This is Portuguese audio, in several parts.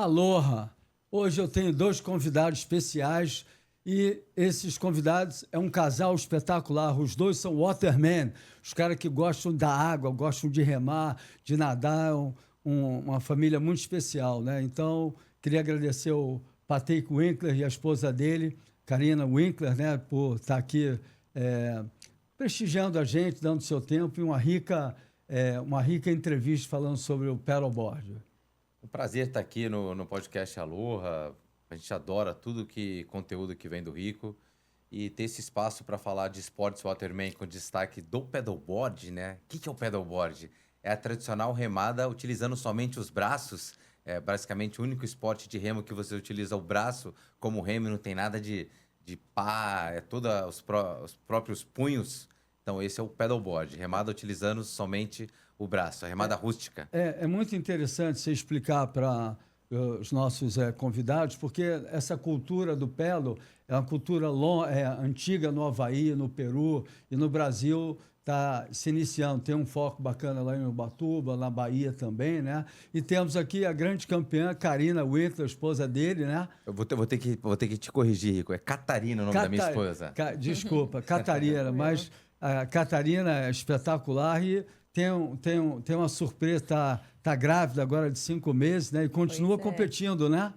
Aloha! Hoje eu tenho dois convidados especiais e esses convidados é um casal espetacular. Os dois são watermen, os caras que gostam da água, gostam de remar, de nadar, uma família muito especial, né? Então, queria agradecer ao Patrick Winkler e a esposa dele, Karina Winkler, né, por estar aqui prestigiando a gente, dando seu tempo e uma rica entrevista falando sobre o paddleboard. Um prazer estar aqui no podcast Aloha. A gente adora conteúdo que vem do Rico. E ter esse espaço para falar de esportes waterman com destaque do paddleboard, né? O que é o paddleboard? É a tradicional remada utilizando somente os braços. É basicamente o único esporte de remo que você utiliza o braço como remo, não tem nada de pá, é todos os próprios punhos. Então esse é o paddleboard, remada utilizando somente o braço, a remada rústica. É muito interessante você explicar para os nossos convidados, porque essa cultura do paddle é uma cultura antiga no Havaí, no Peru e no Brasil está se iniciando. Tem um foco bacana lá em Ubatuba, na Bahia também, né? E temos aqui a grande campeã, Karina Winkler, esposa dele, né? Eu vou ter que te corrigir, Rico. É Catarina o nome da minha esposa. Desculpa, Catarina, mas a Catarina é espetacular e tem uma surpresa, tá grávida agora de 5 meses, né? E continua competindo, né?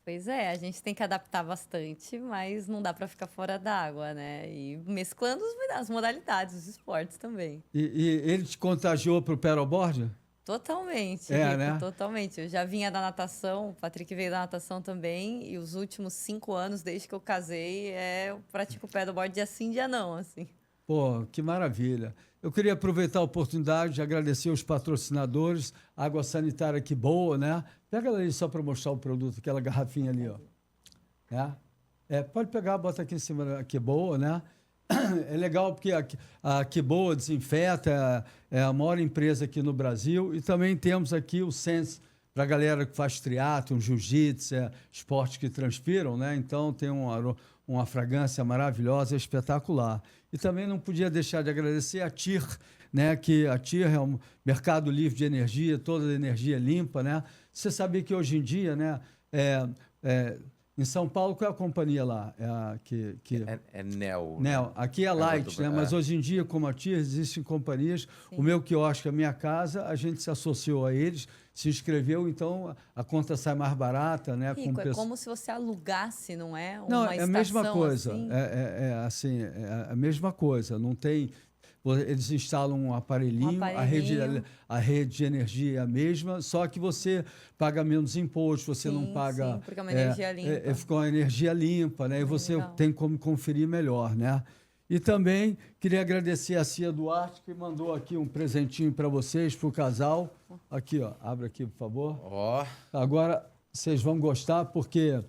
Pois é, a gente tem que adaptar bastante, mas não dá para ficar fora d'água, né? E mesclando as modalidades, os esportes também. E ele te contagiou para o paddleboard? Totalmente, Rico, né? Totalmente. Eu já vinha da natação, o Patrick veio da natação também, e os últimos 5 anos, desde que eu casei, eu pratico paddleboard dia sim, dia não, assim. Pô, que maravilha. Eu queria aproveitar a oportunidade de agradecer os patrocinadores, Água Sanitária Que Boa, né? Pega ela ali só para mostrar o produto, aquela garrafinha ali, ó. Pode pegar, bota aqui em cima, Que Boa, né? É legal porque a Que Boa desinfeta, é a maior empresa aqui no Brasil. E também temos aqui o Sense, para a galera que faz triatlon, jiu-jitsu, esportes que transpiram, né? Então tem uma fragrância maravilhosa, espetacular. E também não podia deixar de agradecer a TIR, né? Que a TIR é um mercado livre de energia, toda a energia limpa, né? Você sabia que hoje em dia, né? Em São Paulo, qual é a companhia lá? É NEL. NEL. Aqui é Light, né? Mas hoje em dia, como a TIR, existem companhias. Sim. O meu quiosque, a minha casa, a gente se associou a eles, se inscreveu, então a conta sai mais barata, né? Rico, é como se você alugasse, não é? Não, é a mesma coisa. Assim? É a mesma coisa. Não tem... Eles instalam um aparelhinho. A rede de energia é a mesma, só que você paga menos imposto, você não paga... Sim, porque é uma energia limpa. Fica uma energia limpa, né? E você tem como conferir melhor, né? E também queria agradecer a Cia Duarte, que mandou aqui um presentinho para vocês, para o casal. Aqui, ó. Abre aqui, por favor. Ó. Agora, vocês vão gostar, porque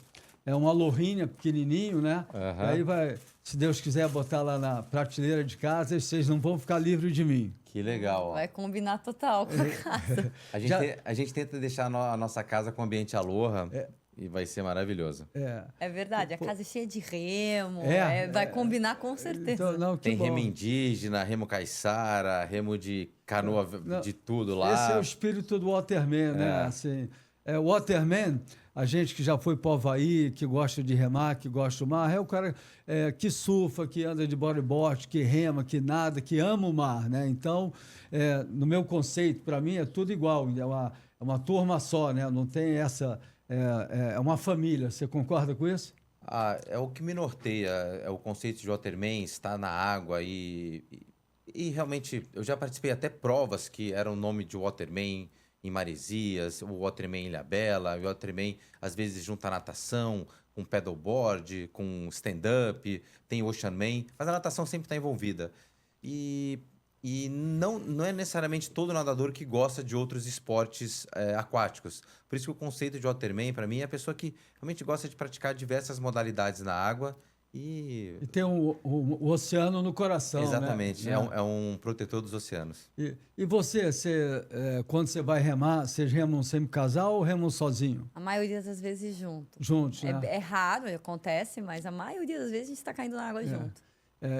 é uma alohinha pequenininho, né? Uhum. Aí vai... Se Deus quiser botar lá na prateleira de casa, vocês não vão ficar livres de mim. Que legal. Ó. Vai combinar total com a casa. A gente tenta deixar a nossa casa com ambiente Aloha e vai ser maravilhoso. É verdade, a casa é cheia de remo, vai combinar com certeza. Então, tem remo indígena, remo caiçara, remo de canoa, de tudo lá. Esse é o espírito do waterman, né? Assim, o waterman... A gente que já foi para o Havaí, que gosta de remar, que gosta do mar, é o cara que surfa, que anda de bodyboard, que rema, que nada, que ama o mar, né? Então, no meu conceito, para mim, é tudo igual. É uma turma só, né? Não tem essa... É uma família. Você concorda com isso? É o que me norteia. É o conceito de waterman, estar na água e realmente... Eu já participei até provas que eram o nome de waterman... em Maresias, o waterman em Ilhabela, o waterman às vezes junta natação, com paddleboard, com stand-up, tem oceanman, mas a natação sempre está envolvida. E não é necessariamente todo nadador que gosta de outros esportes aquáticos. Por isso que o conceito de waterman, para mim, é a pessoa que realmente gosta de praticar diversas modalidades na água. E tem o oceano no coração, exatamente, né? É um protetor dos oceanos. E você quando você vai remar, vocês remam sempre casal ou remam sozinho? A maioria das vezes junto. Juntos, né? É raro, acontece, mas a maioria das vezes a gente está caindo na água junto.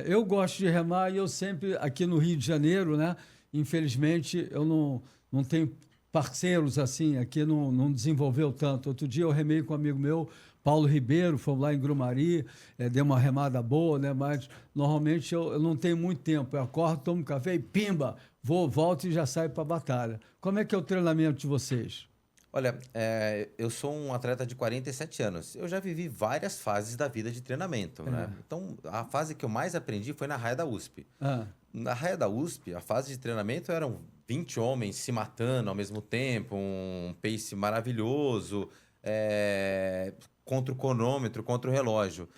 Eu gosto de remar e eu sempre, aqui no Rio de Janeiro, né? Infelizmente, eu não tenho parceiros assim, aqui não desenvolveu tanto. Outro dia eu remei com um amigo meu, Paulo Ribeiro, fomos lá em Grumari, deu uma remada boa, né? Mas normalmente eu não tenho muito tempo. Eu acordo, tomo café e pimba, volto e já saio para a batalha. Como é que é o treinamento de vocês? Olha, eu sou um atleta de 47 anos. Eu já vivi várias fases da vida de treinamento, né? Então, a fase que eu mais aprendi foi na raia da USP. Ah, Na raia da USP, a fase de treinamento eram 20 homens se matando ao mesmo tempo, um pace maravilhoso, contra o cronômetro, contra o relógio.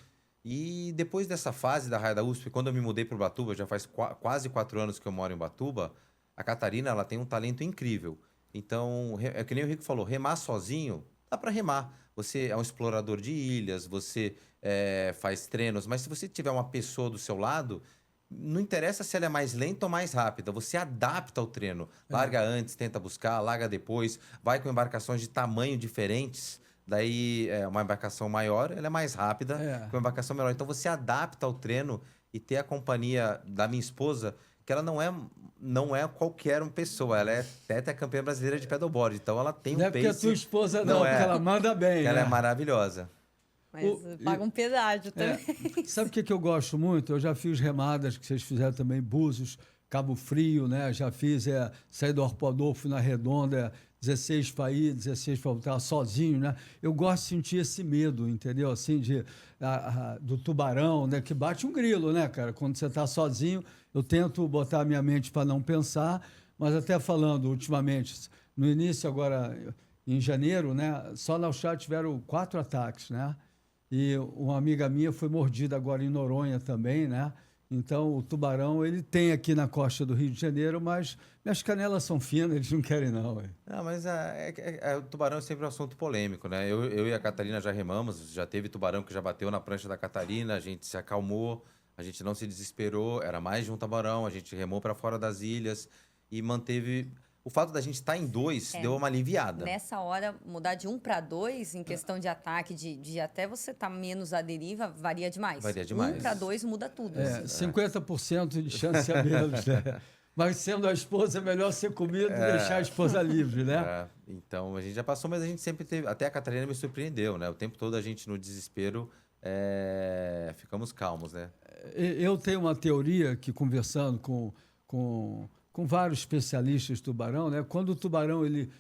E depois dessa fase da raia da USP, quando eu me mudei para Ubatuba, já faz quase 4 anos que eu moro em Ubatuba, a Catarina ela tem um talento incrível. Então, é que nem o Rico falou, remar sozinho, dá para remar. Você é um explorador de ilhas, você faz treinos, mas se você tiver uma pessoa do seu lado, não interessa se ela é mais lenta ou mais rápida, você adapta o treino. Larga antes, tenta buscar, larga depois, vai com embarcações de tamanho diferentes. Daí, uma embarcação maior, ela é mais rápida que uma embarcação menor. Então, você adapta o treino e ter a companhia da minha esposa, que ela não é qualquer uma pessoa, ela é tetracampeã brasileira de paddleboard. Então, ela tem não um é porque a pace... tua esposa não, porque ela manda bem, Ela né? é maravilhosa. Mas paga um pedágio também. Sabe o que eu gosto muito? Eu já fiz remadas que vocês fizeram também, Búzios, Cabo Frio, né? Já fiz, saí do Arpoador, fui na Redonda, 16 para ir, 16 para voltar, sozinho, né? Eu gosto de sentir esse medo, entendeu? Assim, do tubarão, né? Que bate um grilo, né, cara? Quando você está sozinho, eu tento botar a minha mente para não pensar, mas até falando ultimamente, no início agora, em janeiro, né? Só na Austrália tiveram 4 ataques, né? E uma amiga minha foi mordida agora em Noronha também, né? Então, o tubarão, ele tem aqui na costa do Rio de Janeiro, mas minhas canelas são finas, eles não querem não. Ué. Não, mas o tubarão é sempre um assunto polêmico, né? Eu e a Catarina já remamos, já teve tubarão que já bateu na prancha da Catarina, a gente se acalmou, a gente não se desesperou, era mais de um tubarão, a gente remou para fora das ilhas e manteve... O fato da gente estar em 2 deu uma aliviada. Nessa hora, mudar de 1 para 2, em questão de ataque, de até você estar menos à deriva, varia demais. Varia demais. 1 para 2 muda tudo. Assim. 50% de chance a menos, né? Mas sendo a esposa, é melhor ser comido e deixar a esposa livre, né? Então, a gente já passou, mas a gente sempre teve... Até a Catarina me surpreendeu, né? O tempo todo a gente no desespero, ficamos calmos, né? Eu tenho uma teoria que, conversando com vários especialistas de tubarão, né? Quando o tubarão ele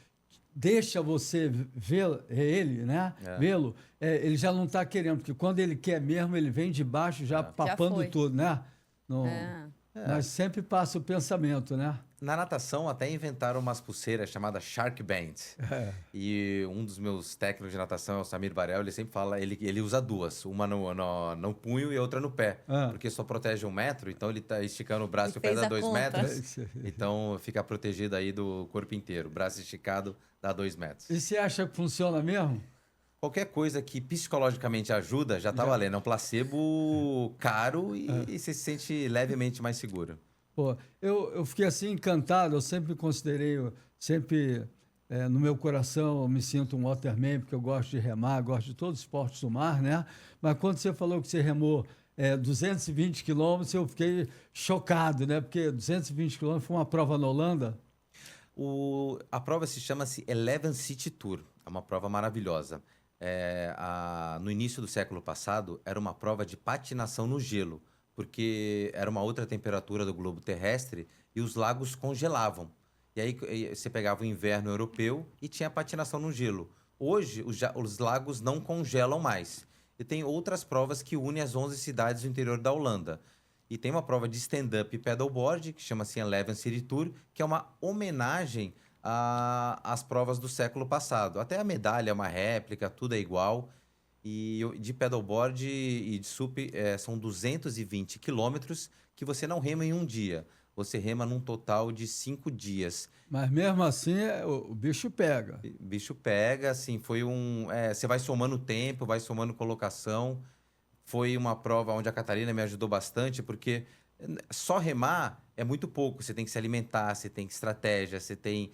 deixa você ver ele, né? Vê-lo, ele já não está querendo, porque quando ele quer mesmo, ele vem de baixo já papando foi. tudo, né? Mas sempre passa o pensamento, né? Na natação, até inventaram umas pulseiras chamadas Shark Band. E um dos meus técnicos de natação, o Samir Barel, ele sempre fala, ele usa 2, uma no punho e outra no pé, porque só protege 1 metro, então ele tá esticando o braço e o pé dá 2 metros, então fica protegido aí do corpo inteiro, braço esticado dá 2 metros. E você acha que funciona mesmo? Qualquer coisa que psicologicamente ajuda, já tá valendo. É um placebo caro e você se sente levemente mais seguro. Pô, eu fiquei assim encantado, eu sempre me considerei, no meu coração eu me sinto um waterman, porque eu gosto de remar, gosto de todos os esportes do mar, né? Mas quando você falou que você remou 220 quilômetros, eu fiquei chocado, né? Porque 220 quilômetros foi uma prova na Holanda. A prova chama-se Eleven City Tour, é uma prova maravilhosa. No início do século passado, era uma prova de patinação no gelo, porque era uma outra temperatura do globo terrestre e os lagos congelavam. E aí você pegava o inverno europeu e tinha patinação no gelo. Hoje, os lagos não congelam mais. E tem outras provas que unem as 11 cidades do interior da Holanda. E tem uma prova de stand-up paddleboard, que chama-se Eleven City Tour, que é uma homenagem às provas do século passado. Até a medalha é uma réplica, tudo é igual. E de paddleboard e de sup são 220 quilômetros que você não rema em um dia. Você rema num total de 5 dias. Mas mesmo assim, o bicho pega. O bicho pega, assim, você vai somando tempo, vai somando colocação. Foi uma prova onde a Catarina me ajudou bastante, porque só remar é muito pouco. Você tem que se alimentar, você tem estratégia, você tem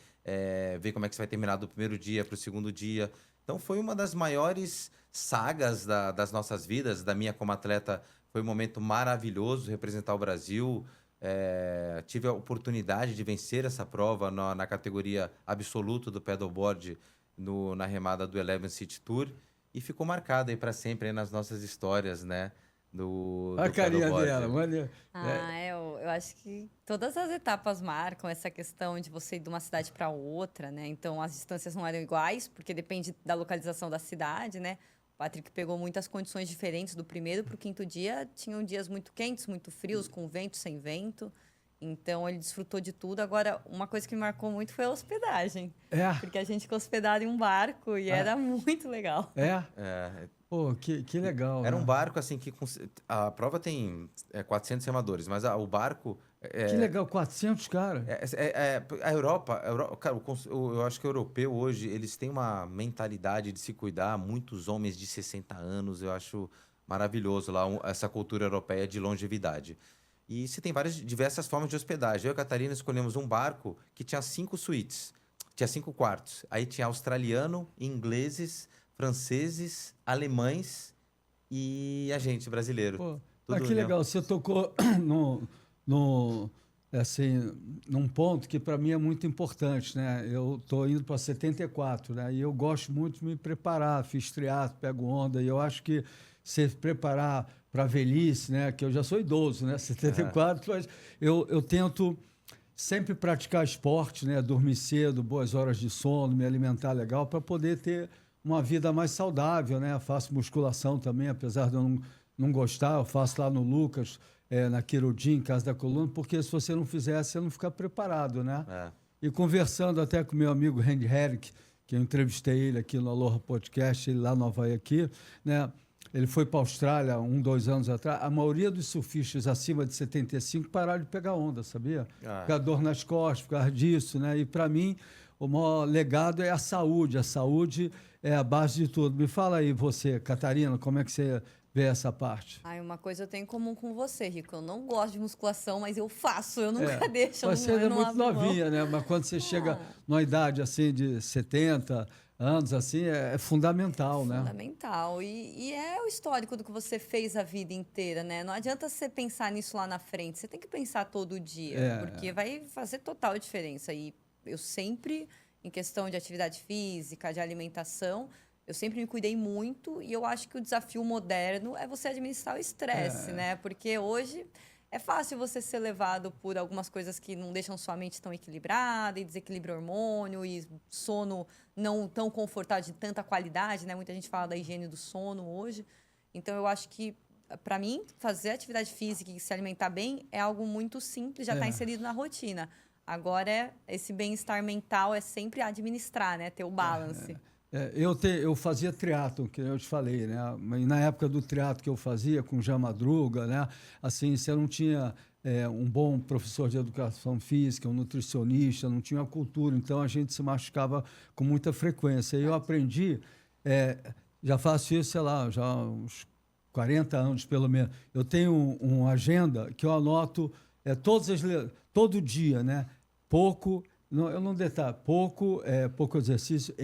ver como é que você vai terminar do primeiro dia para o segundo dia. Então foi uma das maiores sagas das nossas vidas, da minha como atleta. Foi um momento maravilhoso representar o Brasil. Tive a oportunidade de vencer essa prova na categoria absoluta do paddleboard na remada do Eleven City Tour e ficou marcado aí para sempre aí nas nossas histórias, né? A Do carinha paddleboard. dela, olha. Eu acho que todas as etapas marcam essa questão de você ir de uma cidade para outra, né? Então, as distâncias não eram iguais, porque depende da localização da cidade, né? O Patrick pegou muitas condições diferentes do primeiro para o quinto dia. Tinham dias muito quentes, muito frios, com vento, sem vento. Então, ele desfrutou de tudo. Agora, uma coisa que me marcou muito foi a hospedagem. Porque a gente ficou hospedado em um barco e era muito legal. Pô, que legal. Era né? um barco, assim, que a prova tem 400 remadores, mas o barco... Que legal, 400, cara. A Europa, cara, eu acho que o europeu hoje, eles têm uma mentalidade de se cuidar, muitos homens de 60 anos, eu acho maravilhoso lá, essa cultura europeia de longevidade. E você tem diversas formas de hospedagem. Eu e a Catarina escolhemos um barco que tinha 5 suítes, tinha 5 quartos. Aí tinha australiano, ingleses, franceses, alemães e a gente, brasileiro. Pô, Tudo que legal, você tocou assim, num ponto que para mim é muito importante, né? Eu estou indo para 74, né? E eu gosto muito de me preparar, fiz triatlo, pego onda, e eu acho que se preparar para a velhice, né? Que eu já sou idoso, né? 74, mas eu tento sempre praticar esporte, né? Dormir cedo, boas horas de sono, me alimentar legal, para poder ter uma vida mais saudável, né? Eu faço musculação também, apesar de eu não gostar, eu faço lá no Lucas, na Quirudin, Casa da Coluna, porque se você não fizer, você não fica preparado, né? E conversando até com meu amigo Randy Herrick, que eu entrevistei ele aqui no Aloha Podcast, ele lá no Havaí aqui, né? Ele foi para a Austrália 2 anos atrás. A maioria dos surfistas acima de 75 pararam de pegar onda, sabia? Por causa dor nas costas, por causa disso, né? E para mim, o maior legado é a saúde. A saúde é a base de tudo. Me fala aí você, Catarina, como é que você vê essa parte? Uma coisa eu tenho em comum com você, Rico. Eu não gosto de musculação, mas eu faço. Eu nunca deixo. Você é muito novinha, né? Mas quando você chega numa idade assim de 70 anos, assim, é fundamental, né? Fundamental. E é o histórico do que você fez a vida inteira, né? Não adianta você pensar nisso lá na frente. Você tem que pensar todo dia, porque vai fazer total diferença. E eu sempre, em questão de atividade física, de alimentação, eu sempre me cuidei muito. E eu acho que o desafio moderno é você administrar o estresse, né? Porque hoje é fácil você ser levado por algumas coisas que não deixam sua mente tão equilibrada, e desequilíbrio hormônio, e sono não tão confortável, de tanta qualidade, né? Muita gente fala da higiene do sono hoje. Então, eu acho que, para mim, fazer atividade física e se alimentar bem é algo muito simples, já está inserido na rotina. Agora, esse bem-estar mental é sempre administrar, né? Ter o balance. Eu fazia triatlo, que eu te falei, né? Mas na época do triatlo que eu fazia, com o Jean Madruga, né? Assim, você não tinha um bom professor de educação física, um nutricionista, não tinha cultura, então a gente se machucava com muita frequência. E eu aprendi, já faço isso, sei lá, já há uns 40 anos pelo menos. Eu tenho uma agenda que eu anoto todo dia, né? Eu não detalho, pouco exercício,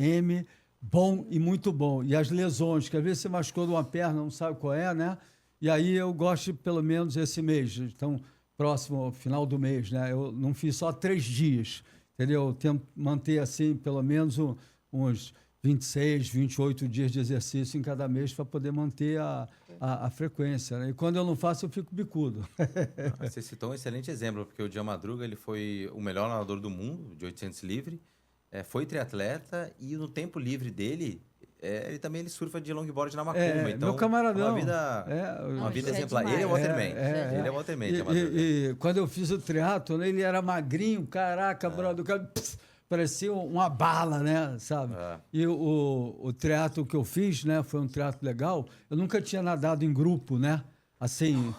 bom e muito bom. E as lesões, que às vezes você machucou de uma perna, não sabe qual é, né? E aí eu gosto, pelo menos, esse mês. Então, próximo ao final do mês, né? Eu não fiz só 3 dias, entendeu? Eu tento manter, assim, pelo menos uns 26, 28 dias de exercício em cada mês para poder manter a frequência, né? E quando eu não faço, eu fico bicudo. Você citou um excelente exemplo, porque o Jean Madruga, ele foi o melhor nadador do mundo, de 800 livre, foi triatleta e no tempo livre dele, ele surfa de longboard na Macumba. Então, meu camaradão. Uma vida exemplar. demais. Ele é Waterman. Ele é Waterman, Jean Madruga. E quando eu fiz o triatlo, né, ele era magrinho, caraca, brother, o cara parecia uma bala, né, sabe? E o triatlo que eu fiz, né, foi um triatlo legal. Eu nunca tinha nadado em grupo, né? Assim,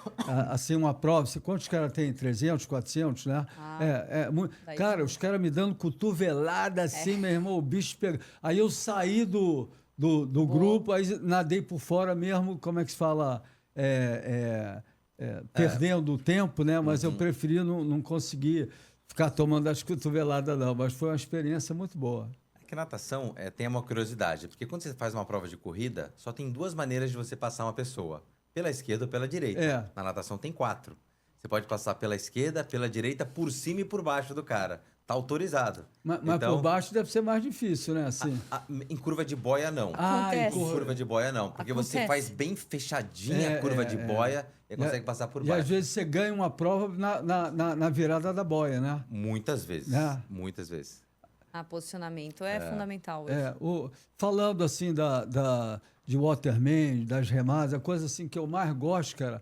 uma prova. Quantos caras tem? 300, 400, né? Cara, os caras me dando cotovelada assim, meu irmão, o bicho pega. Aí eu saí do grupo, aí nadei por fora mesmo, como é que se fala? Perdendo o tempo, né? Mas eu preferi não conseguir ficar tomando as cotoveladas, não. Mas foi uma experiência muito boa. É que natação tem uma curiosidade, porque quando você faz uma prova de corrida, só tem 2 maneiras de você passar uma pessoa. Pela esquerda ou pela direita. Na natação tem 4. Você pode passar pela esquerda, pela direita, por cima e por baixo do cara. Tá autorizado. Mas Então, por baixo deve ser mais difícil, né? Assim. em curva de boia, não. Acontece. Em curva de boia, não. Porque você Acontece. faz bem fechadinha a curva de boia e consegue passar por E baixo. às vezes você ganha uma prova na virada da boia, né? Muitas vezes. É. Muitas vezes. Posicionamento é fundamental hoje. Falando assim de Waterman, das remadas, a coisa assim que eu mais gosto, cara,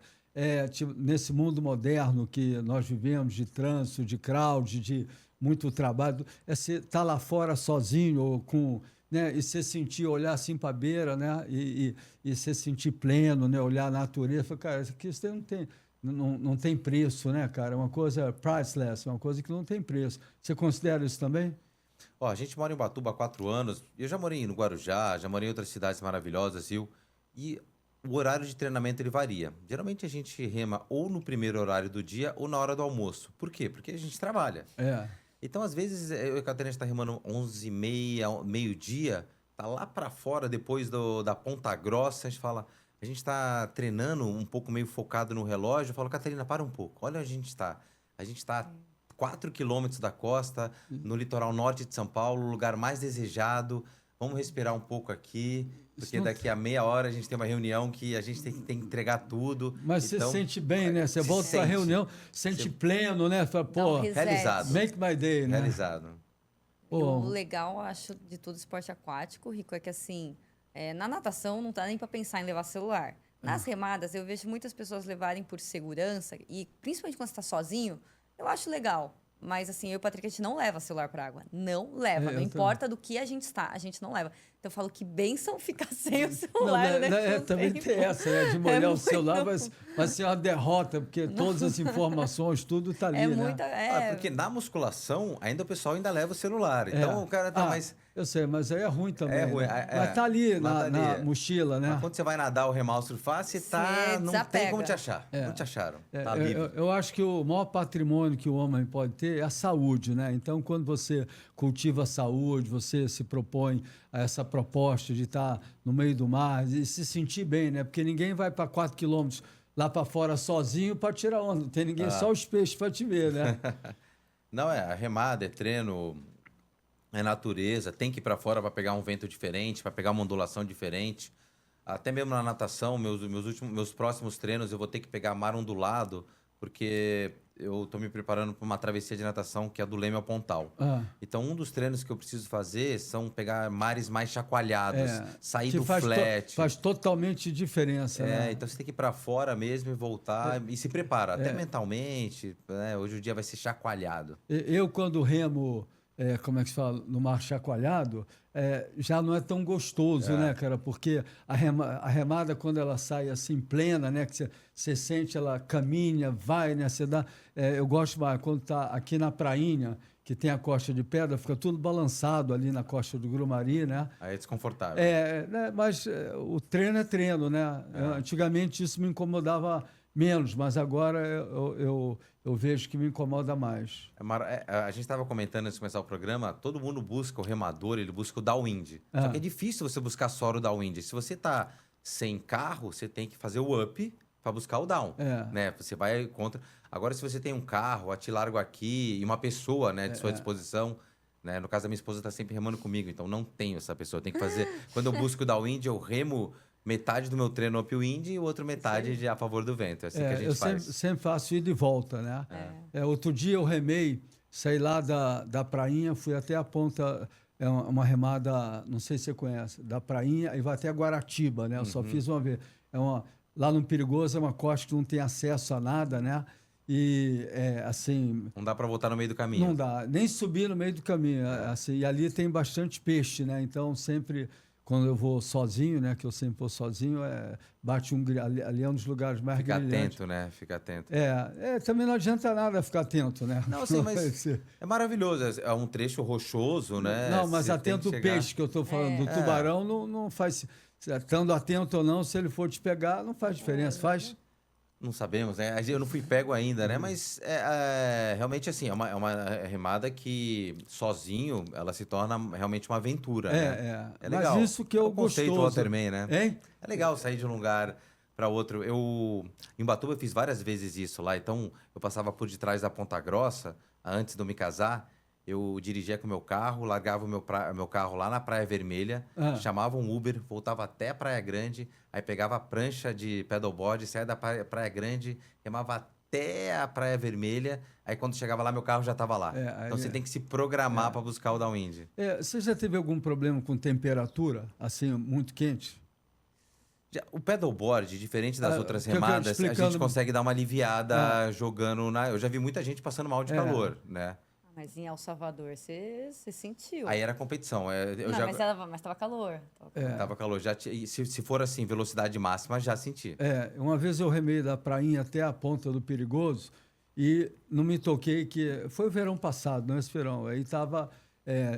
tipo, nesse mundo moderno que nós vivemos, de trânsito, de crowd, de muito trabalho, é você estar lá fora sozinho ou com, né, e você sentir, olhar assim para a beira, né, e você sentir pleno, né, olhar a natureza. Cara, isso aqui você não tem preço, né, cara? É uma coisa priceless, é uma coisa que não tem preço. Você considera isso também? Ó, a gente mora em Ubatuba há 4 anos. Eu já morei no Guarujá, já morei em outras cidades maravilhosas, viu? E o horário de treinamento ele varia. Geralmente a gente rema ou no primeiro horário do dia ou na hora do almoço. Por quê? Porque a gente trabalha. Então, às vezes, eu e a Catarina está remando 11h30, meio-dia, tá lá para fora, depois da Ponta Grossa, a gente fala, a gente está treinando um pouco meio focado no relógio, eu falo, Catarina, para um pouco, olha onde a gente está. A gente está 4 quilômetros da costa, no litoral norte de São Paulo, o lugar mais desejado, vamos respirar um pouco aqui, porque daqui a meia hora a gente tem uma reunião que a gente tem que entregar tudo. Mas então, você sente bem, né? Você volta para a reunião, sente pleno, né? Fala, pô, realizado. Make my day, né? Realizado. O legal, acho, de todo esporte aquático, Rico, é que assim, na natação não dá nem para pensar em levar celular. Nas remadas, eu vejo muitas pessoas levarem por segurança, e principalmente quando você está sozinho, eu acho legal. Mas assim, eu e o Patrick, a gente não leva celular para água. Não leva. Não importa do que a gente está, a gente não leva. Então eu falo que bênção ficar sem o celular, né? Também tem essa, né? De molhar o celular vai ser uma derrota, porque todas as informações, tudo tá ali, né? Porque na musculação, ainda o pessoal ainda leva o celular. Então o cara tá mais... Eu sei, mas aí é ruim também. É ruim. Né? Mas tá ali na mochila, né? Mas quando você vai nadar ou remar ou surfar, você tá... Não tem como te achar. Não te acharam. Tá livre. Eu acho que o maior patrimônio que o homem pode ter é a saúde, né? Então, quando você cultiva a saúde, você se propõe a essa proposta de estar no meio do mar e se sentir bem, né? Porque ninguém vai para 4 quilômetros lá para fora sozinho para tirar onda. Não tem ninguém, só os peixes para te ver, né? Não, a remada, é treino... É natureza, tem que ir para fora para pegar um vento diferente, para pegar uma ondulação diferente. Até mesmo na natação, meus próximos treinos eu vou ter que pegar mar ondulado, porque eu estou me preparando para uma travessia de natação que é do Leme ao Pontal. Então, um dos treinos que eu preciso fazer são pegar mares mais chacoalhados, sair do flat. Faz totalmente diferença, né? Então você tem que ir para fora mesmo e voltar e se prepara, até mentalmente. Né? Hoje o dia vai ser chacoalhado. Eu, quando remo... como é que se fala, no mar chacoalhado, já não é tão gostoso, né, cara? Porque a remada, quando ela sai assim plena, né, que você sente, ela caminha, vai, né, você dá... eu gosto mais, quando tá aqui na prainha, que tem a costa de pedra, fica tudo balançado ali na costa do Grumari, né? Aí é desconfortável. Né, mas o treino é treino, né? Antigamente isso me incomodava menos, mas agora eu vejo que me incomoda mais. A gente estava comentando antes de começar o programa, todo mundo busca o remador, ele busca o downwind. Só que é difícil você buscar só o downwind. Se você está sem carro, você tem que fazer o up para buscar o down. Né? Você vai contra... Agora, se você tem um carro, a te largo aqui e uma pessoa, né, de sua disposição... Né? No caso, a minha esposa está sempre remando comigo, então não tenho essa pessoa. Tem que fazer... Quando eu busco o downwind, eu remo... Metade do meu treino upwind e outra metade a favor do vento. É assim que a gente faz. Sempre faço ida e volta, né? Outro dia eu remei, saí lá da prainha, fui até a ponta, uma remada, não sei se você conhece, da prainha e vai até Guaratiba, né? Eu só fiz uma vez. Lá no Perigoso é uma costa que não tem acesso a nada, né? E, assim... Não dá para voltar no meio do caminho. Não dá, nem subir no meio do caminho. Assim, e ali tem bastante peixe, né? Então, sempre... Quando eu vou sozinho, né? Que eu sempre vou sozinho, bate ali é um dos lugares mais brilhantes. Fica atento, né? Fica atento. Também não adianta nada ficar atento, né? Não, sim, mas é maravilhoso. É um trecho rochoso, né? Não, mas atento o peixe que eu estou falando. Do tubarão não faz... Estando atento ou não, se ele for te pegar, não faz diferença. Faz? Não sabemos, né? Eu não fui pego ainda, né? Mas realmente assim, é uma remada que sozinho ela se torna realmente uma aventura, né? É legal. Mas isso que eu gostoso. O conceito Waterman, né? Hein? É legal sair de um lugar para outro. Em Ubatuba eu fiz várias vezes isso lá, então eu passava por detrás da Ponta Grossa, antes de eu me casar, eu dirigia com o meu carro, largava o meu carro lá na Praia Vermelha, chamava um Uber, voltava até a Praia Grande, aí pegava a prancha de pedalboard, saía da Praia Grande, remava até a Praia Vermelha, aí quando chegava lá, meu carro já estava lá. Então você tem que se programar para buscar o downwind. Você já teve algum problema com temperatura, assim, muito quente? O pedalboard, diferente das outras remadas, a gente consegue dar uma aliviada jogando na... Eu já vi muita gente passando mal de calor, né? Mas em El Salvador, você sentiu. Aí era competição. Mas tava calor. Tava calor. Se for assim, velocidade máxima, já senti. Uma vez eu remei da prainha até a ponta do Perigoso e não me toquei que... Foi o verão passado, não esse verão. Aí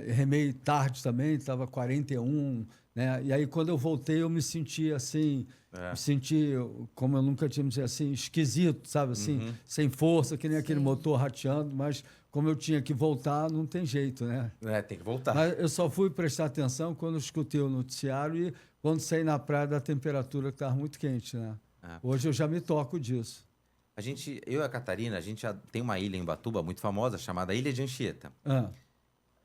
remei tarde também, estava 41, né? E aí quando eu voltei eu me senti assim... Me senti, como eu nunca tinha me sentido assim, esquisito, sabe? Assim, sem força, que nem aquele motor rateando, mas como eu tinha que voltar, não tem jeito, né? Tem que voltar. Mas eu só fui prestar atenção quando eu escutei o noticiário e quando saí na praia da temperatura que estava muito quente, né? Hoje eu já me toco disso. Eu e a Catarina, a gente já tem uma ilha em Ubatuba muito famosa chamada Ilha de Anchieta.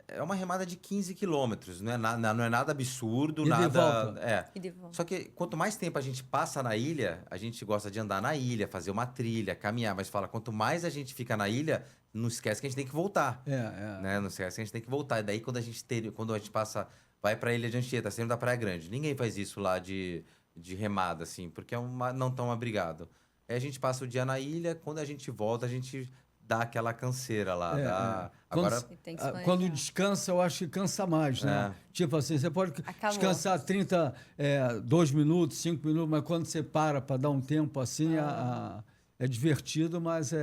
É uma remada de 15 quilômetros, não é nada absurdo, nada... De volta. E de volta. Só que quanto mais tempo a gente passa na ilha, a gente gosta de andar na ilha, fazer uma trilha, caminhar, mas quanto mais a gente fica na ilha, não esquece que a gente tem que voltar. Né? Não esquece que a gente tem que voltar. E daí quando a gente vai para a Ilha de Anchieta, sempre da Praia Grande. Ninguém faz isso lá de remada, assim, porque não tão abrigado. Aí a gente passa o dia na ilha, quando a gente volta, a gente... dá aquela canseira lá. Agora, quando descansa, eu acho que cansa mais, né? Tipo assim, você pode descansar 2 minutos, 5 minutos, mas quando você para dar um tempo assim, é divertido, mas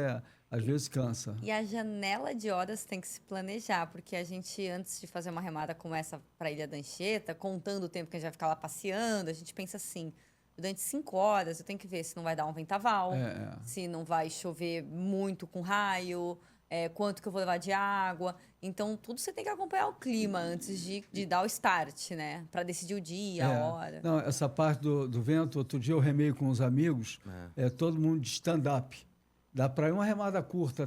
às vezes cansa. E a janela de horas tem que se planejar, porque a gente, antes de fazer uma remada como essa para a Ilha da Anchieta, contando o tempo que a gente vai ficar lá passeando, a gente pensa assim... Durante 5 horas, eu tenho que ver se não vai dar um vendaval, se não vai chover muito com raio, quanto que eu vou levar de água. Então, tudo você tem que acompanhar o clima antes de dar o start, né? Para decidir o dia, a hora. Não, essa parte do vento, outro dia eu remei com os amigos, todo mundo de stand-up. Dá para ir uma remada curta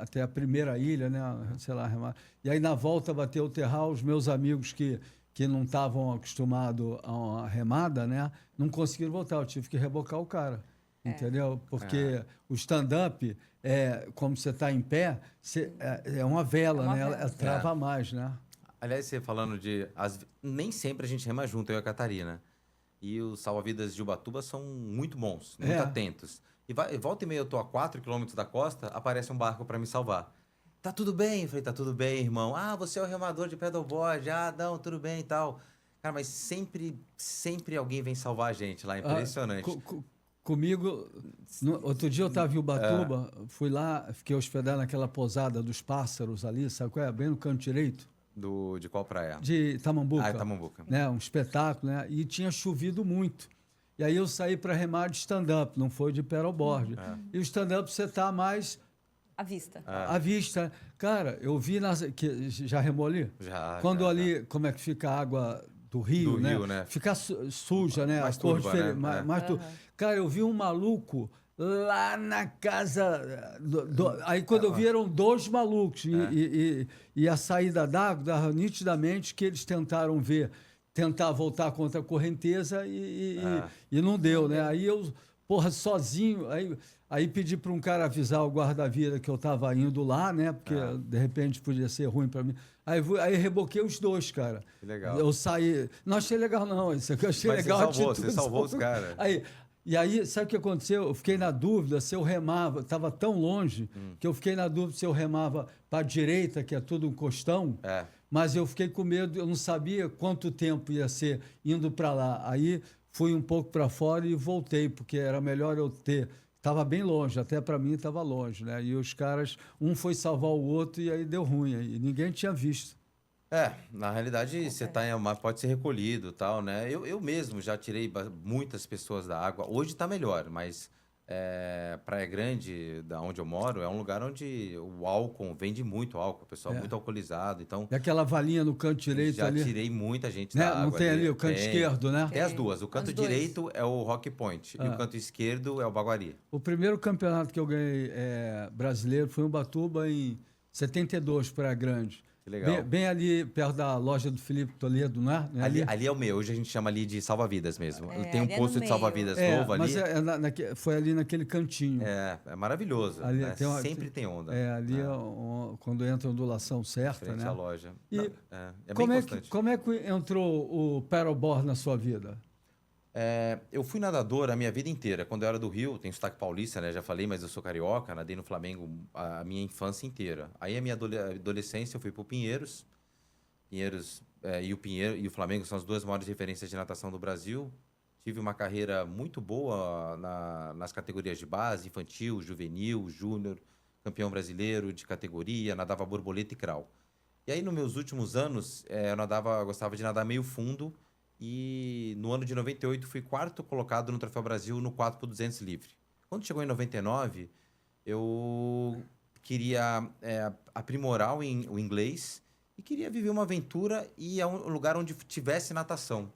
até a primeira ilha, né? Sei lá, remada. E aí, na volta, bateu o terral, os meus amigos que não estavam acostumados a uma remada, né? Não conseguiram voltar, eu tive que rebocar o cara, entendeu? Porque o stand-up, como você está em pé, é uma vela, né? Ela trava mais, né? Aliás, você falando nem sempre a gente rema junto, eu e a Catarina. E os salva-vidas de Ubatuba são muito bons, muito atentos. E volta e meia eu tô a 4 quilômetros da costa, aparece um barco para me salvar. Tá tudo bem? Eu falei, tá tudo bem, irmão. Você é o remador de pedalboard. Não, tudo bem e tal. Cara, mas sempre alguém vem salvar a gente lá, impressionante. Comigo, outro dia eu estava em Ubatuba, fui lá, fiquei hospedado naquela pousada dos pássaros ali, sabe qual é? Bem no canto direito. De qual praia? De Tamambuca. Tamambuca. Né? Um espetáculo, né? E tinha chovido muito. E aí eu saí para remar de stand-up, não foi de paddleboard. E o stand-up você está mais... À vista. À vista. Cara, eu vi... Já remou ali? Já. Quando ali, como é que fica a água do rio, né? Fica suja, né? Mais a cor turva, diferente. Né? Cara, eu vi um maluco lá na casa... Aí quando eu vi, eram 2 malucos. E a saída d'água, dava nitidamente que eles tentaram tentar voltar contra a correnteza e não deu, né? Aí eu, sozinho... Aí pedi para um cara avisar o guarda-vida que eu estava indo lá, né? Porque de repente podia ser ruim para mim. Aí reboquei os 2, cara. Que legal. Eu saí... Não achei legal, não. Isso aqui eu achei legal. Você salvou os caras. E aí, sabe o que aconteceu? Eu fiquei na dúvida se eu remava... Estava tão longe que eu fiquei na dúvida se eu remava para a direita, que é tudo um costão. Mas eu fiquei com medo, eu não sabia quanto tempo ia ser indo para lá. Aí fui um pouco para fora e voltei, porque era melhor eu ter... Estava bem longe, até para mim estava longe, né? E os caras, um foi salvar o outro e aí deu ruim, e ninguém tinha visto. Na realidade, você tá em mar, pode ser recolhido e tal, né? Eu mesmo já tirei muitas pessoas da água. Hoje está melhor, mas Praia Grande, da onde eu moro, é um lugar onde o álcool, vende muito álcool, o pessoal muito alcoolizado, então... E aquela valinha no canto direito já ali. tirei muita gente Né? da água. Não tem ali o canto esquerdo, né? Tem as duas. O canto As duas. direito é o Rock Point e o canto esquerdo é o Baguari. O primeiro campeonato que eu ganhei brasileiro foi em Ubatuba, em 72, Praia Grande. Que legal. Bem ali, perto da loja do Felipe Toledo, não é? Ali é o meu. Hoje a gente chama ali de salva-vidas mesmo. Tem um ali é posto no de salva-vidas novo ali. Mas foi ali naquele cantinho. É maravilhoso. Ali né? Sempre tem onda. Ali quando entra a ondulação certa, Frente né? à loja. E Não, é bem constante. como é que entrou o paddleboard na sua vida? Eu fui nadador a minha vida inteira. Quando eu era do Rio, tenho sotaque paulista, né? Já falei, mas eu sou carioca. Nadei no Flamengo a minha infância inteira. Aí a minha adolescência eu fui pro Pinheiros. E o Flamengo são as duas maiores referências de natação do Brasil. Tive uma carreira muito boa nas categorias de base, infantil, juvenil, júnior, campeão brasileiro de categoria, nadava borboleta e crawl. E aí, nos meus últimos anos, eu gostava de nadar meio fundo. E no ano de 98 fui quarto colocado no Troféu Brasil no 4x200 livre. Quando chegou em 99, eu queria aprimorar o inglês e queria viver uma aventura e ir a um lugar onde tivesse natação.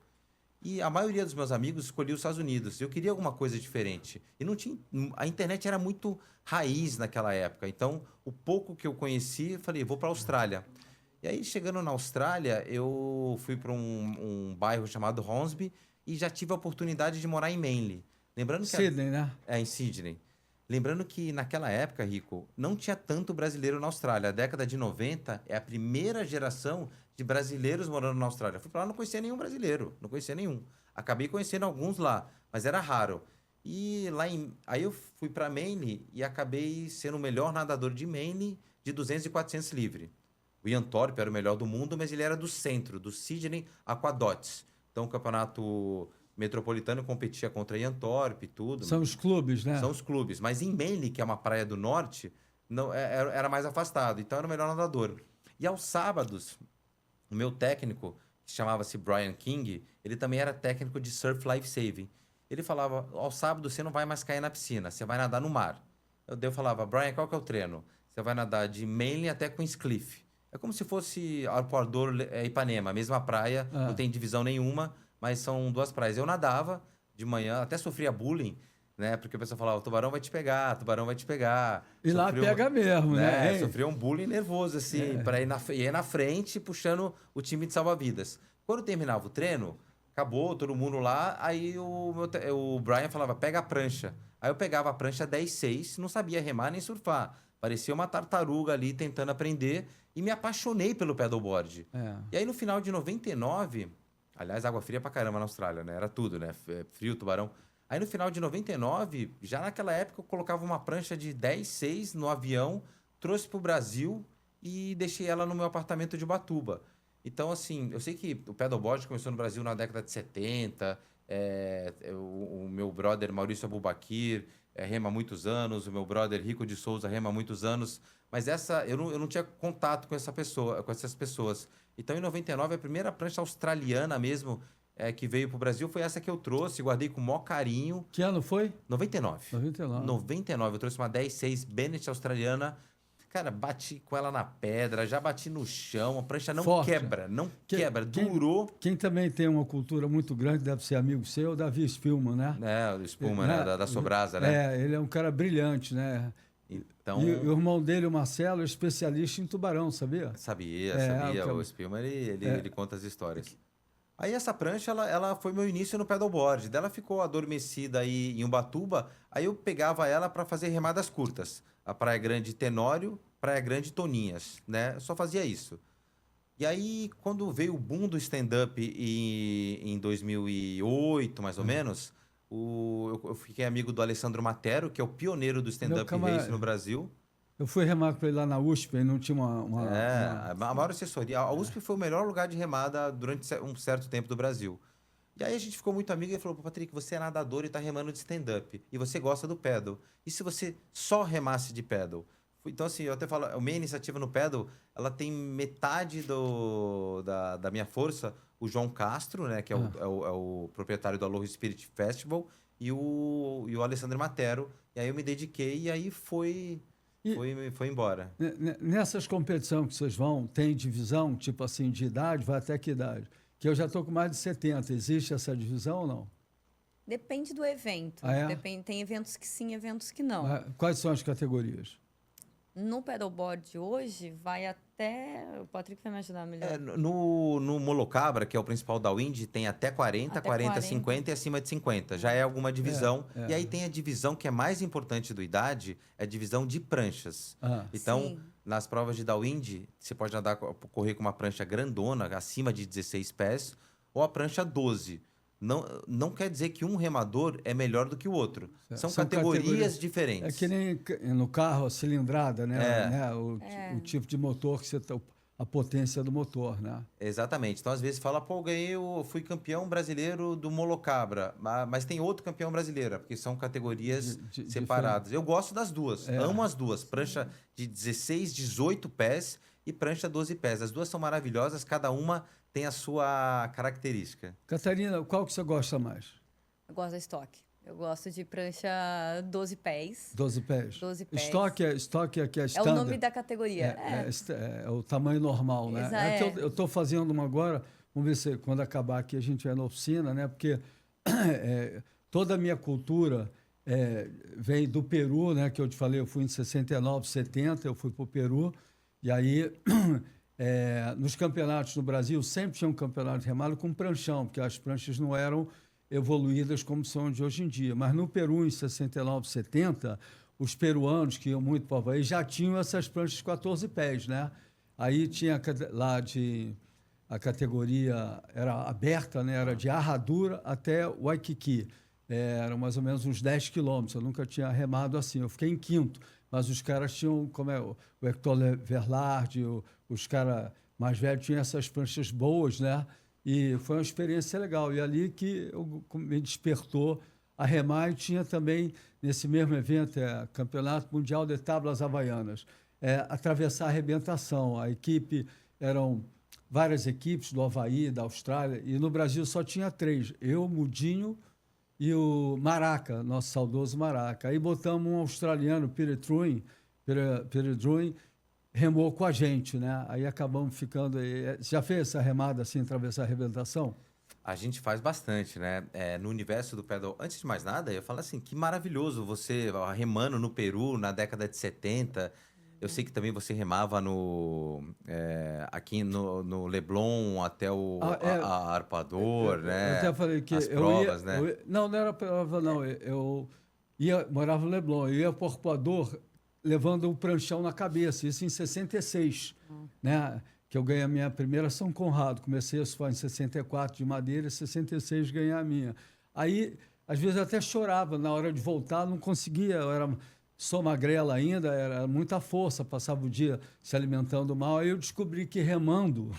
E a maioria dos meus amigos escolheu os Estados Unidos. Eu queria alguma coisa diferente. E não tinha, a internet era muito raiz naquela época. Então, o pouco que eu conheci, eu falei, vou para a Austrália. E aí, chegando na Austrália, eu fui para um bairro chamado Hornsby e já tive a oportunidade de morar em Manly. Lembrando que Sydney, né? em Sydney. Lembrando que naquela época, Rico, não tinha tanto brasileiro na Austrália. A década de 90 é a primeira geração de brasileiros morando na Austrália. Eu fui para lá, não conhecia nenhum brasileiro, não conhecia nenhum. Acabei conhecendo alguns lá, mas era raro. E aí eu fui para Manly e acabei sendo o melhor nadador de Manly de 200 e 400 livre. O Ian Thorpe era o melhor do mundo, mas ele era do centro, do Sydney Aquadots. Então, o campeonato metropolitano competia contra Ian Thorpe e tudo. São os clubes, né? São os clubes. Mas em Manly, que é uma praia do norte, não era mais afastado. Então, era o melhor nadador. E aos sábados, o meu técnico, que chamava-se Brian King, ele também era técnico de surf life saving. Ele falava, ao sábado você não vai mais cair na piscina, você vai nadar no mar. Eu falava, Brian, qual que é o treino? Você vai nadar de Manly até Queenscliff. É como se fosse Arpoador Ipanema, a mesma praia, não tem divisão nenhuma, mas são duas praias. Eu nadava de manhã, até sofria bullying, né? Porque o pessoal falava, o tubarão vai te pegar, tubarão vai te pegar. E lá pega mesmo, né? Sofria um bullying nervoso, assim, para ir na frente, puxando o time de salva-vidas. Quando terminava o treino, acabou, todo mundo lá, aí o Brian falava, pega a prancha. Aí eu pegava a prancha 10-6, não sabia remar nem surfar. Parecia uma tartaruga ali tentando aprender e me apaixonei pelo paddleboard. E aí no final de 99, aliás, água fria pra caramba na Austrália, né? Era tudo, né? Frio, tubarão. Aí no final de 99, já naquela época eu colocava uma prancha de 10-6 no avião, trouxe pro Brasil e deixei ela no meu apartamento de Ubatuba. Então, assim, eu sei que o paddleboard começou no Brasil na década de 70, o meu brother Maurício Abubakir rema há muitos anos, o meu brother Rico de Souza rema há muitos anos, mas eu não tinha contato com essas pessoas. Então, em 99, a primeira prancha australiana mesmo que veio para o Brasil foi essa que eu trouxe, guardei com o maior carinho. Que ano foi? 99. 99, eu trouxe uma 10-6 Bennett australiana. Cara, bati com ela na pedra, já bati no chão, a prancha não quebra, durou. Quem também tem uma cultura muito grande, deve ser amigo seu, o Davi Spillman, né? O Spillman, né? Da Sobrasa, né? Ele é um cara brilhante, né? Então... E o irmão dele, o Marcelo, é especialista em tubarão, sabia? Sabia. O Spillman, ele conta as histórias. Aí essa prancha, ela foi meu início no paddleboard. Dela ficou adormecida aí em Ubatuba, aí eu pegava ela para fazer remadas curtas. A Praia Grande Tenório, Praia Grande Toninhas, né? Eu só fazia isso. E aí, quando veio o boom do stand-up em 2008, mais ou menos, eu fiquei amigo do Alessandro Matero, que é o pioneiro do stand-up race no Brasil. Eu fui remar com ele lá na USP, e não tinha a maior assessoria. A USP foi o melhor lugar de remada durante um certo tempo do Brasil. E aí a gente ficou muito amigo e ele falou, Patrick, você é nadador e tá remando de stand-up. E você gosta do paddle. E se você só remasse de paddle? Então, assim, eu até falo, a minha iniciativa no paddle, ela tem metade da minha força o João Castro, né, que é o proprietário do Aloha Spirit Festival, e o Alessandro Matero. E aí eu me dediquei e aí foi embora. Nessas competições que vocês vão, tem divisão, tipo assim, de idade? Vai até que idade? Que eu já estou com mais de 70. Existe essa divisão ou não? Depende do evento. Ah, é? Tem eventos que sim, eventos que não. Quais são as categorias? No paddleboard hoje, vai até... O Patrick vai me ajudar melhor. No Molocabra, que é o principal da Windy, tem até 40, Até 40, 40. 50 e acima de 50. Já é alguma divisão. E aí tem a divisão que é mais importante do idade, é a divisão de pranchas. Então, Sim. nas provas de downwind, você pode correr com uma prancha grandona, acima de 16 pés, ou a prancha 12. Não quer dizer que um remador é melhor do que o outro. São categorias diferentes. É que nem no carro, a cilindrada, né? O tipo de motor que você tá, a potência do motor, né? Exatamente. Então, às vezes, fala, pô, eu fui campeão brasileiro do Molocabra, mas tem outro campeão brasileiro, porque são categorias separadas. Eu gosto das duas, amo as duas. Prancha de 16, 18 pés e prancha 12 pés. As duas são maravilhosas, cada uma tem a sua característica. Catarina, qual que você gosta mais? Eu gosto da estoque. Eu gosto de prancha 12 pés. 12 pés. 12 pés. Estoque é que é É standard. o nome da categoria. É o tamanho normal, né? Que eu estou fazendo uma agora, vamos ver se quando acabar aqui a gente vai na oficina, né? Porque toda a minha cultura vem do Peru, né? Que eu te falei, eu fui em 69, 70, eu fui para o Peru. E aí, nos campeonatos no Brasil, sempre tinha um campeonato de remado com pranchão, porque as pranchas não eram evoluídas como são de hoje em dia. Mas no Peru, em 69, 70, os peruanos que iam muito para o Havaí já tinham essas pranchas 14 pés, né? Aí tinha lá a categoria era aberta, né? Era de Arradura até Waikiki. Eram mais ou menos uns 10 quilômetros. Eu nunca tinha remado assim. Eu fiquei em quinto. Mas os caras tinham, como o Hector Verlardi, os caras mais velhos tinham essas pranchas boas, né? E foi uma experiência legal. E ali que me despertou a remar. E tinha também, nesse mesmo evento, Campeonato Mundial de Tablas Havaianas, atravessar a arrebentação. A equipe, eram várias equipes do Havaí, da Austrália, e no Brasil só tinha 3. Eu, Mudinho e o Maraca, nosso saudoso Maraca. Aí botamos um australiano, Peter Druin, remou com a gente, né? Aí acabamos ficando... Já fez essa remada assim, atravessar a arrebentação? A gente faz bastante, né? No universo do pedal... Antes de mais nada, eu falo assim, que maravilhoso você remando no Peru na década de 70. Eu sei que também você remava aqui no Leblon até a Arpador, né? Eu até falei que as provas, né? Não era prova, não. Eu morava no Leblon, eu ia para o Arpador levando um pranchão na cabeça, isso em 66, né? Que eu ganhei a minha primeira São Conrado. Comecei a surfar em 64 de madeira, em 66 ganhei a minha. Aí, às vezes, eu até chorava na hora de voltar, não conseguia, sou magrela ainda, era muita força, passava o dia se alimentando mal. Aí eu descobri que remando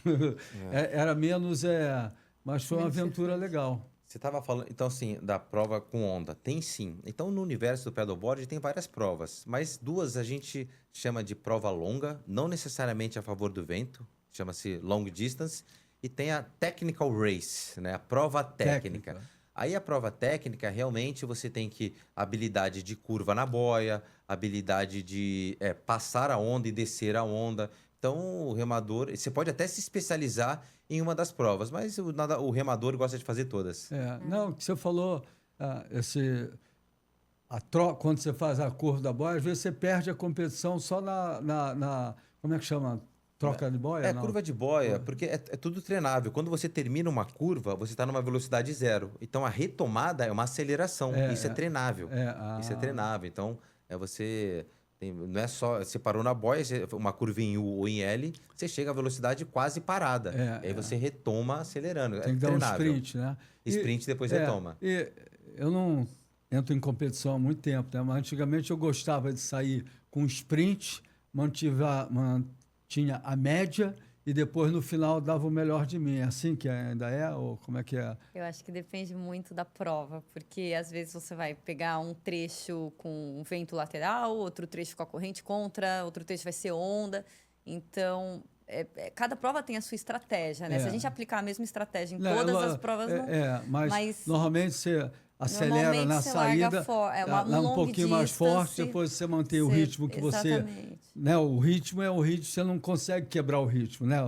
era menos... mas foi uma aventura legal. Você estava falando, então, assim, da prova com onda. Tem sim. Então, no universo do paddleboard tem várias provas, mas duas a gente chama de prova longa, não necessariamente a favor do vento, chama-se long distance, e tem a technical race, né? A prova técnica. Aí a prova técnica, realmente, você tem que habilidade de curva na boia, habilidade de passar a onda e descer a onda. Então, o remador... Você pode até se especializar em uma das provas, mas o remador gosta de fazer todas. Não, que você falou... quando você faz a curva da boia, às vezes você perde a competição só na como é que chama? Troca de boia? Curva de boia, porque é tudo treinável. Quando você termina uma curva, você está numa velocidade zero. Então, a retomada é uma aceleração. Isso é treinável. Isso é treinável. Então, você... não é só... Você parou na boia, uma curva em U ou em L, você chega à velocidade quase parada. Aí você retoma acelerando. Tem que dar um sprint, né? Sprint depois retoma. Eu não entro em competição há muito tempo, né? Mas antigamente eu gostava de sair com sprint, tinha a média e depois no final dava o melhor de mim. É assim que ainda é? Ou como é que é? Eu acho que depende muito da prova, porque às vezes você vai pegar um trecho com vento lateral, outro trecho com a corrente contra, outro trecho vai ser onda. Então, cada prova tem a sua estratégia, né? Se a gente aplicar a mesma estratégia em Não, todas as provas, não... mas normalmente você acelera Normalmente na você saída, uma lá um longa pouquinho mais forte, distance, depois você mantém o ritmo que você... Exatamente. Né, o ritmo é o ritmo, você não consegue quebrar o ritmo, né?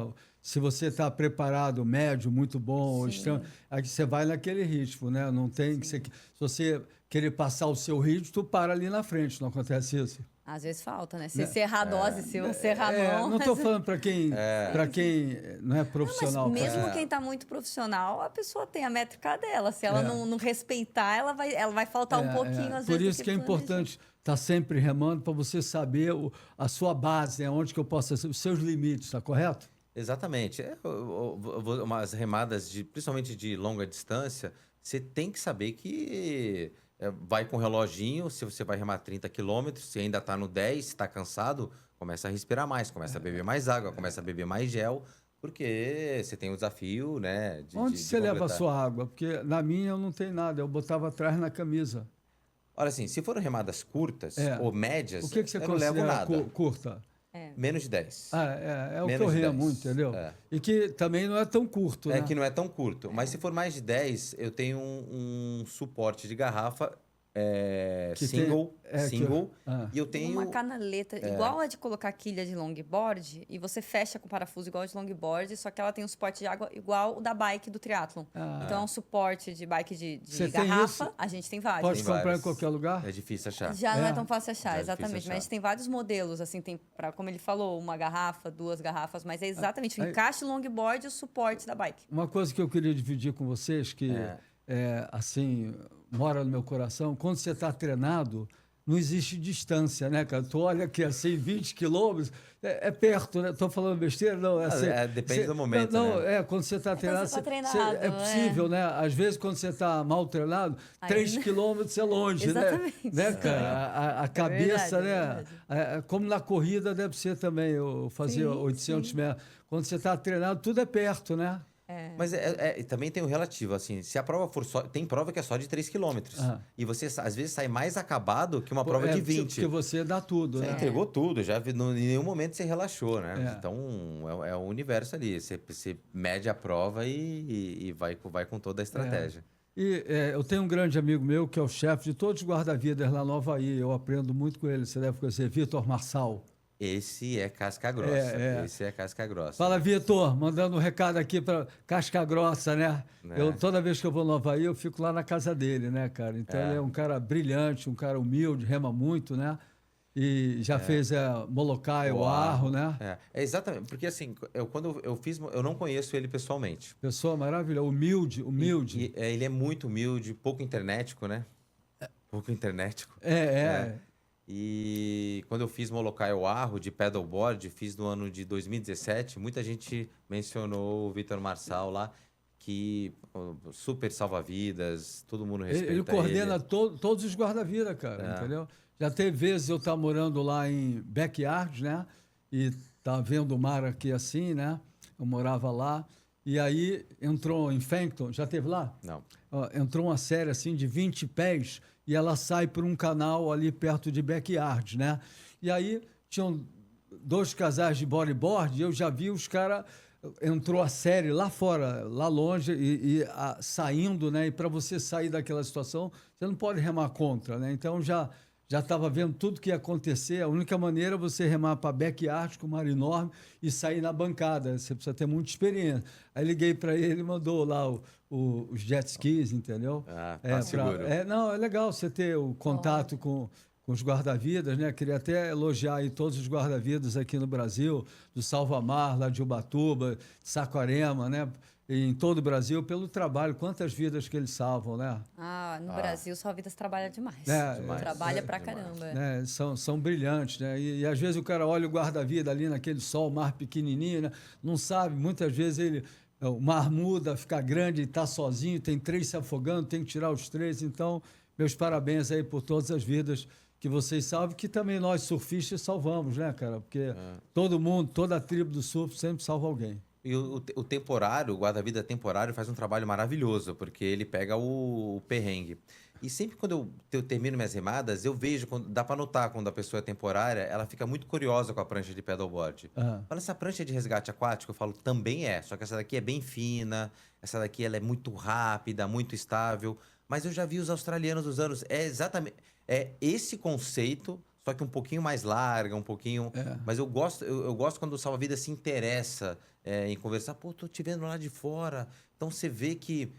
Se você está preparado, médio, muito bom, ou extremo, aí você vai naquele ritmo, né? Não tem que você... Se você querer passar o seu ritmo, tu para ali na frente, não acontece isso? Às vezes falta, né? Se você errar a dose, se você errar a mão... Não estou falando para quem não é profissional. Não, mas mesmo quem está muito profissional, a pessoa tem a métrica dela. Se ela não respeitar, ela vai faltar um pouquinho, às vezes. Por isso que é importante estar sempre remando para você saber a sua base, né? Onde que eu posso... Os seus limites, está correto? Exatamente. Umas remadas, principalmente de longa distância, você tem que saber que vai com o reloginho, se você vai remar 30 quilômetros, se ainda está no 10, se está cansado, começa a respirar mais, começa a beber mais água, começa a beber mais gel, porque você tem o desafio, né? Onde você leva a sua água? Porque na minha eu não tenho nada, eu botava atrás na camisa. Olha assim, se forem remadas curtas ou médias, o que você eu não levo nada. Curta? Menos de 10. É o que eu remo, entendeu? E que também não é tão curto, né? Que não é tão curto. Mas se for mais de 10, eu tenho um suporte de garrafa single. E eu tenho... Uma canaleta, igual a de colocar quilha de longboard, e você fecha com parafuso igual de longboard, só que ela tem um suporte de água igual o da bike do triatlon. Então é um suporte de bike de garrafa. A gente tem vários. Pode comprar em qualquer lugar? É difícil achar. Já não é tão fácil achar, Já exatamente. Mas a gente tem vários modelos, assim, tem, como ele falou, uma garrafa, 2 garrafas, mas é exatamente o encaixe longboard e o suporte da bike. Uma coisa que eu queria dividir com vocês, que assim, mora no meu coração, quando você está treinado, não existe distância, né, cara? Tu olha aqui assim, 20 quilômetros, é perto, né? Estou falando besteira? Não, assim, depende do momento, né? Quando você está treinado, é possível, né? Às vezes, quando você está mal treinado, 3 quilômetros é longe, exatamente. né, cara? A cabeça, verdade, né? Como na corrida deve ser também, eu fazia 800 metros. Quando você está treinado, tudo é perto, né? Mas também tem o relativo, assim, se a prova for só... Tem prova que é só de 3 quilômetros. E você, às vezes, sai mais acabado que uma prova de 20. Porque você dá tudo, você né? entregou tudo, em nenhum momento você relaxou, né? Então, é o universo ali. Você mede a prova e vai com toda a estratégia. Eu tenho um grande amigo meu, que é o chefe de todos os guarda-vidas lá no Havaí. Eu aprendo muito com ele. Você deve conhecer, Vitor Marçal. Esse é casca grossa. Esse é casca grossa. Fala, Vitor, mandando um recado aqui para casca grossa, né? Toda vez que eu vou no Havaí, eu fico lá na casa dele, né, cara? Então, ele é um cara brilhante, um cara humilde, rema muito, né? E já fez Molokai, o Arro, né? Exatamente, porque assim, quando eu fiz, eu não conheço ele pessoalmente. Pessoa maravilhosa, humilde. Ele é muito humilde, pouco internetico, né? Pouco internetico. E quando eu fiz Molokai ao Arro de paddleboard, fiz no ano de 2017, muita gente mencionou o Vitor Marçal lá, que super salva-vidas, todo mundo respeita ele. Coordena todos os guarda-vidas, cara, entendeu? Já teve vezes eu estar morando lá em Backyard, né? E tá vendo o mar aqui assim, né? Eu morava lá. E aí entrou em Fenton, já teve lá? Não. Entrou uma série assim de 20 pés e ela sai por um canal ali perto de Backyard, né? E aí tinham 2 casais de bodyboard e eu já vi os caras... Entrou a série lá fora, lá longe, saindo, né? E para você sair daquela situação, você não pode remar contra, né? Então já estava vendo tudo que ia acontecer. A única maneira é você remar para Backyard com o mar enorme e sair na bancada. Você precisa ter muita experiência. Aí liguei para ele e mandou lá os jet skis, entendeu? Seguro. Não, é legal você ter o contato com os guarda-vidas, né? Queria até elogiar aí todos os guarda-vidas aqui no Brasil, do Salvamar, lá de Ubatuba, de Saquarema, né? Em todo o Brasil, pelo trabalho, quantas vidas que eles salvam, né? No Brasil, Salva-Vidas trabalha demais. Trabalha pra caramba. Né? São brilhantes, né? E às vezes o cara olha o guarda-vida ali naquele sol, mar pequenininho, né? Não sabe, muitas vezes o mar muda, fica grande, está sozinho, tem 3 se afogando, tem que tirar os 3. Então, meus parabéns aí por todas as vidas que vocês salvam, que também nós surfistas salvamos, né, cara? Porque todo mundo, toda a tribo do surf sempre salva alguém. E o temporário, o guarda-vida temporário faz um trabalho maravilhoso, porque ele pega o perrengue. E sempre quando eu termino minhas remadas, eu vejo, dá para notar quando a pessoa é temporária, ela fica muito curiosa com a prancha de paddleboard. Fala, essa prancha é de resgate aquático? Eu falo, também é, só que essa daqui é bem fina, essa daqui ela é muito rápida, muito estável. Mas eu já vi os australianos usando, é exatamente esse conceito, só que um pouquinho mais larga, um pouquinho... Mas eu gosto quando o salva-vidas se interessa em conversar. Pô, tô te vendo lá de fora. Então você vê que,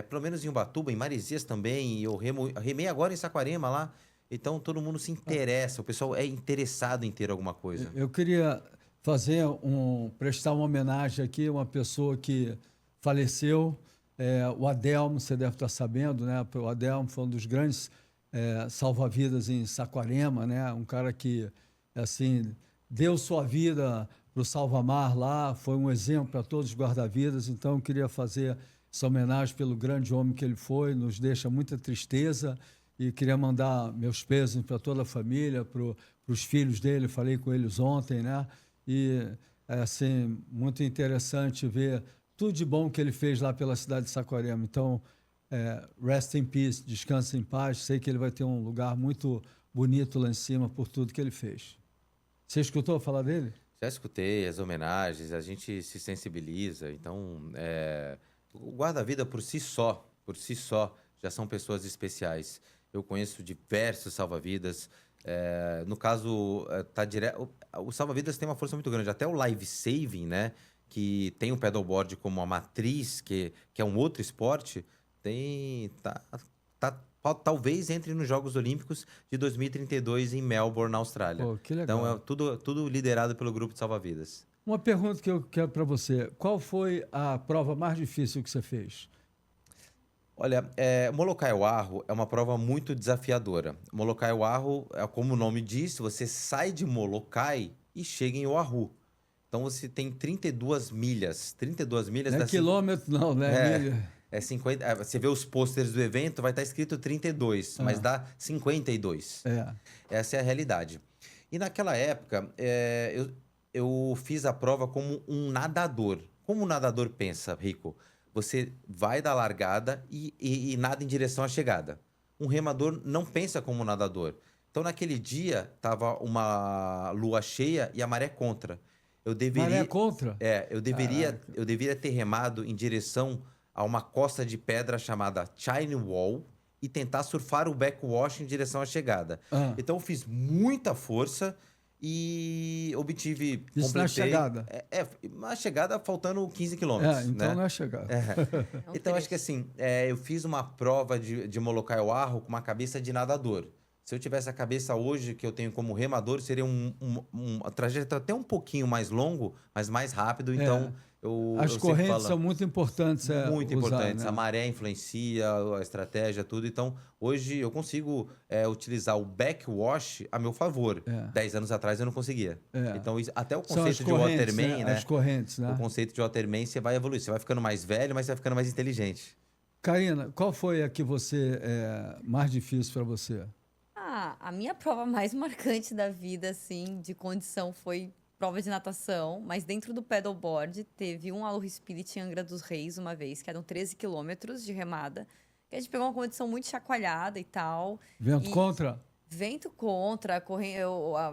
pelo menos em Ubatuba, em Maresias também, eu remei agora em Saquarema lá. Então todo mundo se interessa, o pessoal é interessado em ter alguma coisa. Eu queria prestar uma homenagem aqui a uma pessoa que faleceu, o Adelmo, você deve estar sabendo, né? O Adelmo foi um dos grandes salva-vidas em Saquarema, né? Um cara que, assim, deu sua vida para o salva-mar lá, foi um exemplo para todos os guarda-vidas. Então, eu queria fazer essa homenagem pelo grande homem que ele foi, nos deixa muita tristeza, e queria mandar meus pêsames para toda a família, para os filhos dele, falei com eles ontem, né? E, assim, muito interessante ver tudo de bom que ele fez lá pela cidade de Saquarema. Então, rest in peace, descanse em paz. Sei que ele vai ter um lugar muito bonito lá em cima por tudo que ele fez. Você escutou falar dele? Já escutei as homenagens, a gente se sensibiliza. Então, o guarda-vida por si só, já são pessoas especiais. Eu conheço diversos salva-vidas. No caso, o salva-vidas tem uma força muito grande. Até o life saving, né? Que tem o paddleboard como a matriz, que é um outro esporte, talvez entre nos Jogos Olímpicos de 2032 em Melbourne, na Austrália. Pô, que legal. Então, tudo liderado pelo grupo de salva-vidas. Uma pergunta que eu quero para você. Qual foi a prova mais difícil que você fez? Olha, Molokai Oahu é uma prova muito desafiadora. Molokai Oahu, como o nome diz, você sai de Molokai e chega em Oahu. Então, você tem 32 milhas. 32 milhas... Não é quilômetro, não, né? Milha. 50, você vê os pôsteres do evento, vai estar escrito 32, mas dá 52. Essa é a realidade. E naquela época, eu fiz a prova como um nadador. Como um nadador pensa, Rico? Você vai da largada e nada em direção à chegada. Um remador não pensa como um nadador. Então, naquele dia, estava uma lua cheia e a maré contra. Maré contra? Eu deveria ter remado em direção a uma costa de pedra chamada Chine Wall e tentar surfar o backwash em direção à chegada. Então, eu fiz muita força e obtive... Isso na chegada? Na chegada, faltando 15 quilômetros. Então, né? não é chegada. Então, acho que assim, eu fiz uma prova de Molokai Oahu com uma cabeça de nadador. Se eu tivesse a cabeça hoje que eu tenho como remador, seria um trajeto até um pouquinho mais longo, mas mais rápido. Então, as correntes são muito importantes. Muito importantes. Né? A maré influencia, a estratégia, tudo. Então, hoje eu consigo utilizar o backwash a meu favor. 10 anos atrás eu não conseguia. Então, até o conceito de waterman, né? As correntes, né? O conceito de waterman, você vai evoluir. Você vai ficando mais velho, mas você vai ficando mais inteligente. Karina, qual foi a que mais difícil para você? A minha prova mais marcante da vida, assim, de condição foi prova de natação, mas dentro do paddleboard teve um Aloha Spirit em Angra dos Reis uma vez, que eram 13 quilômetros de remada, que a gente pegou uma condição muito chacoalhada e tal. Vento contra? Vento contra,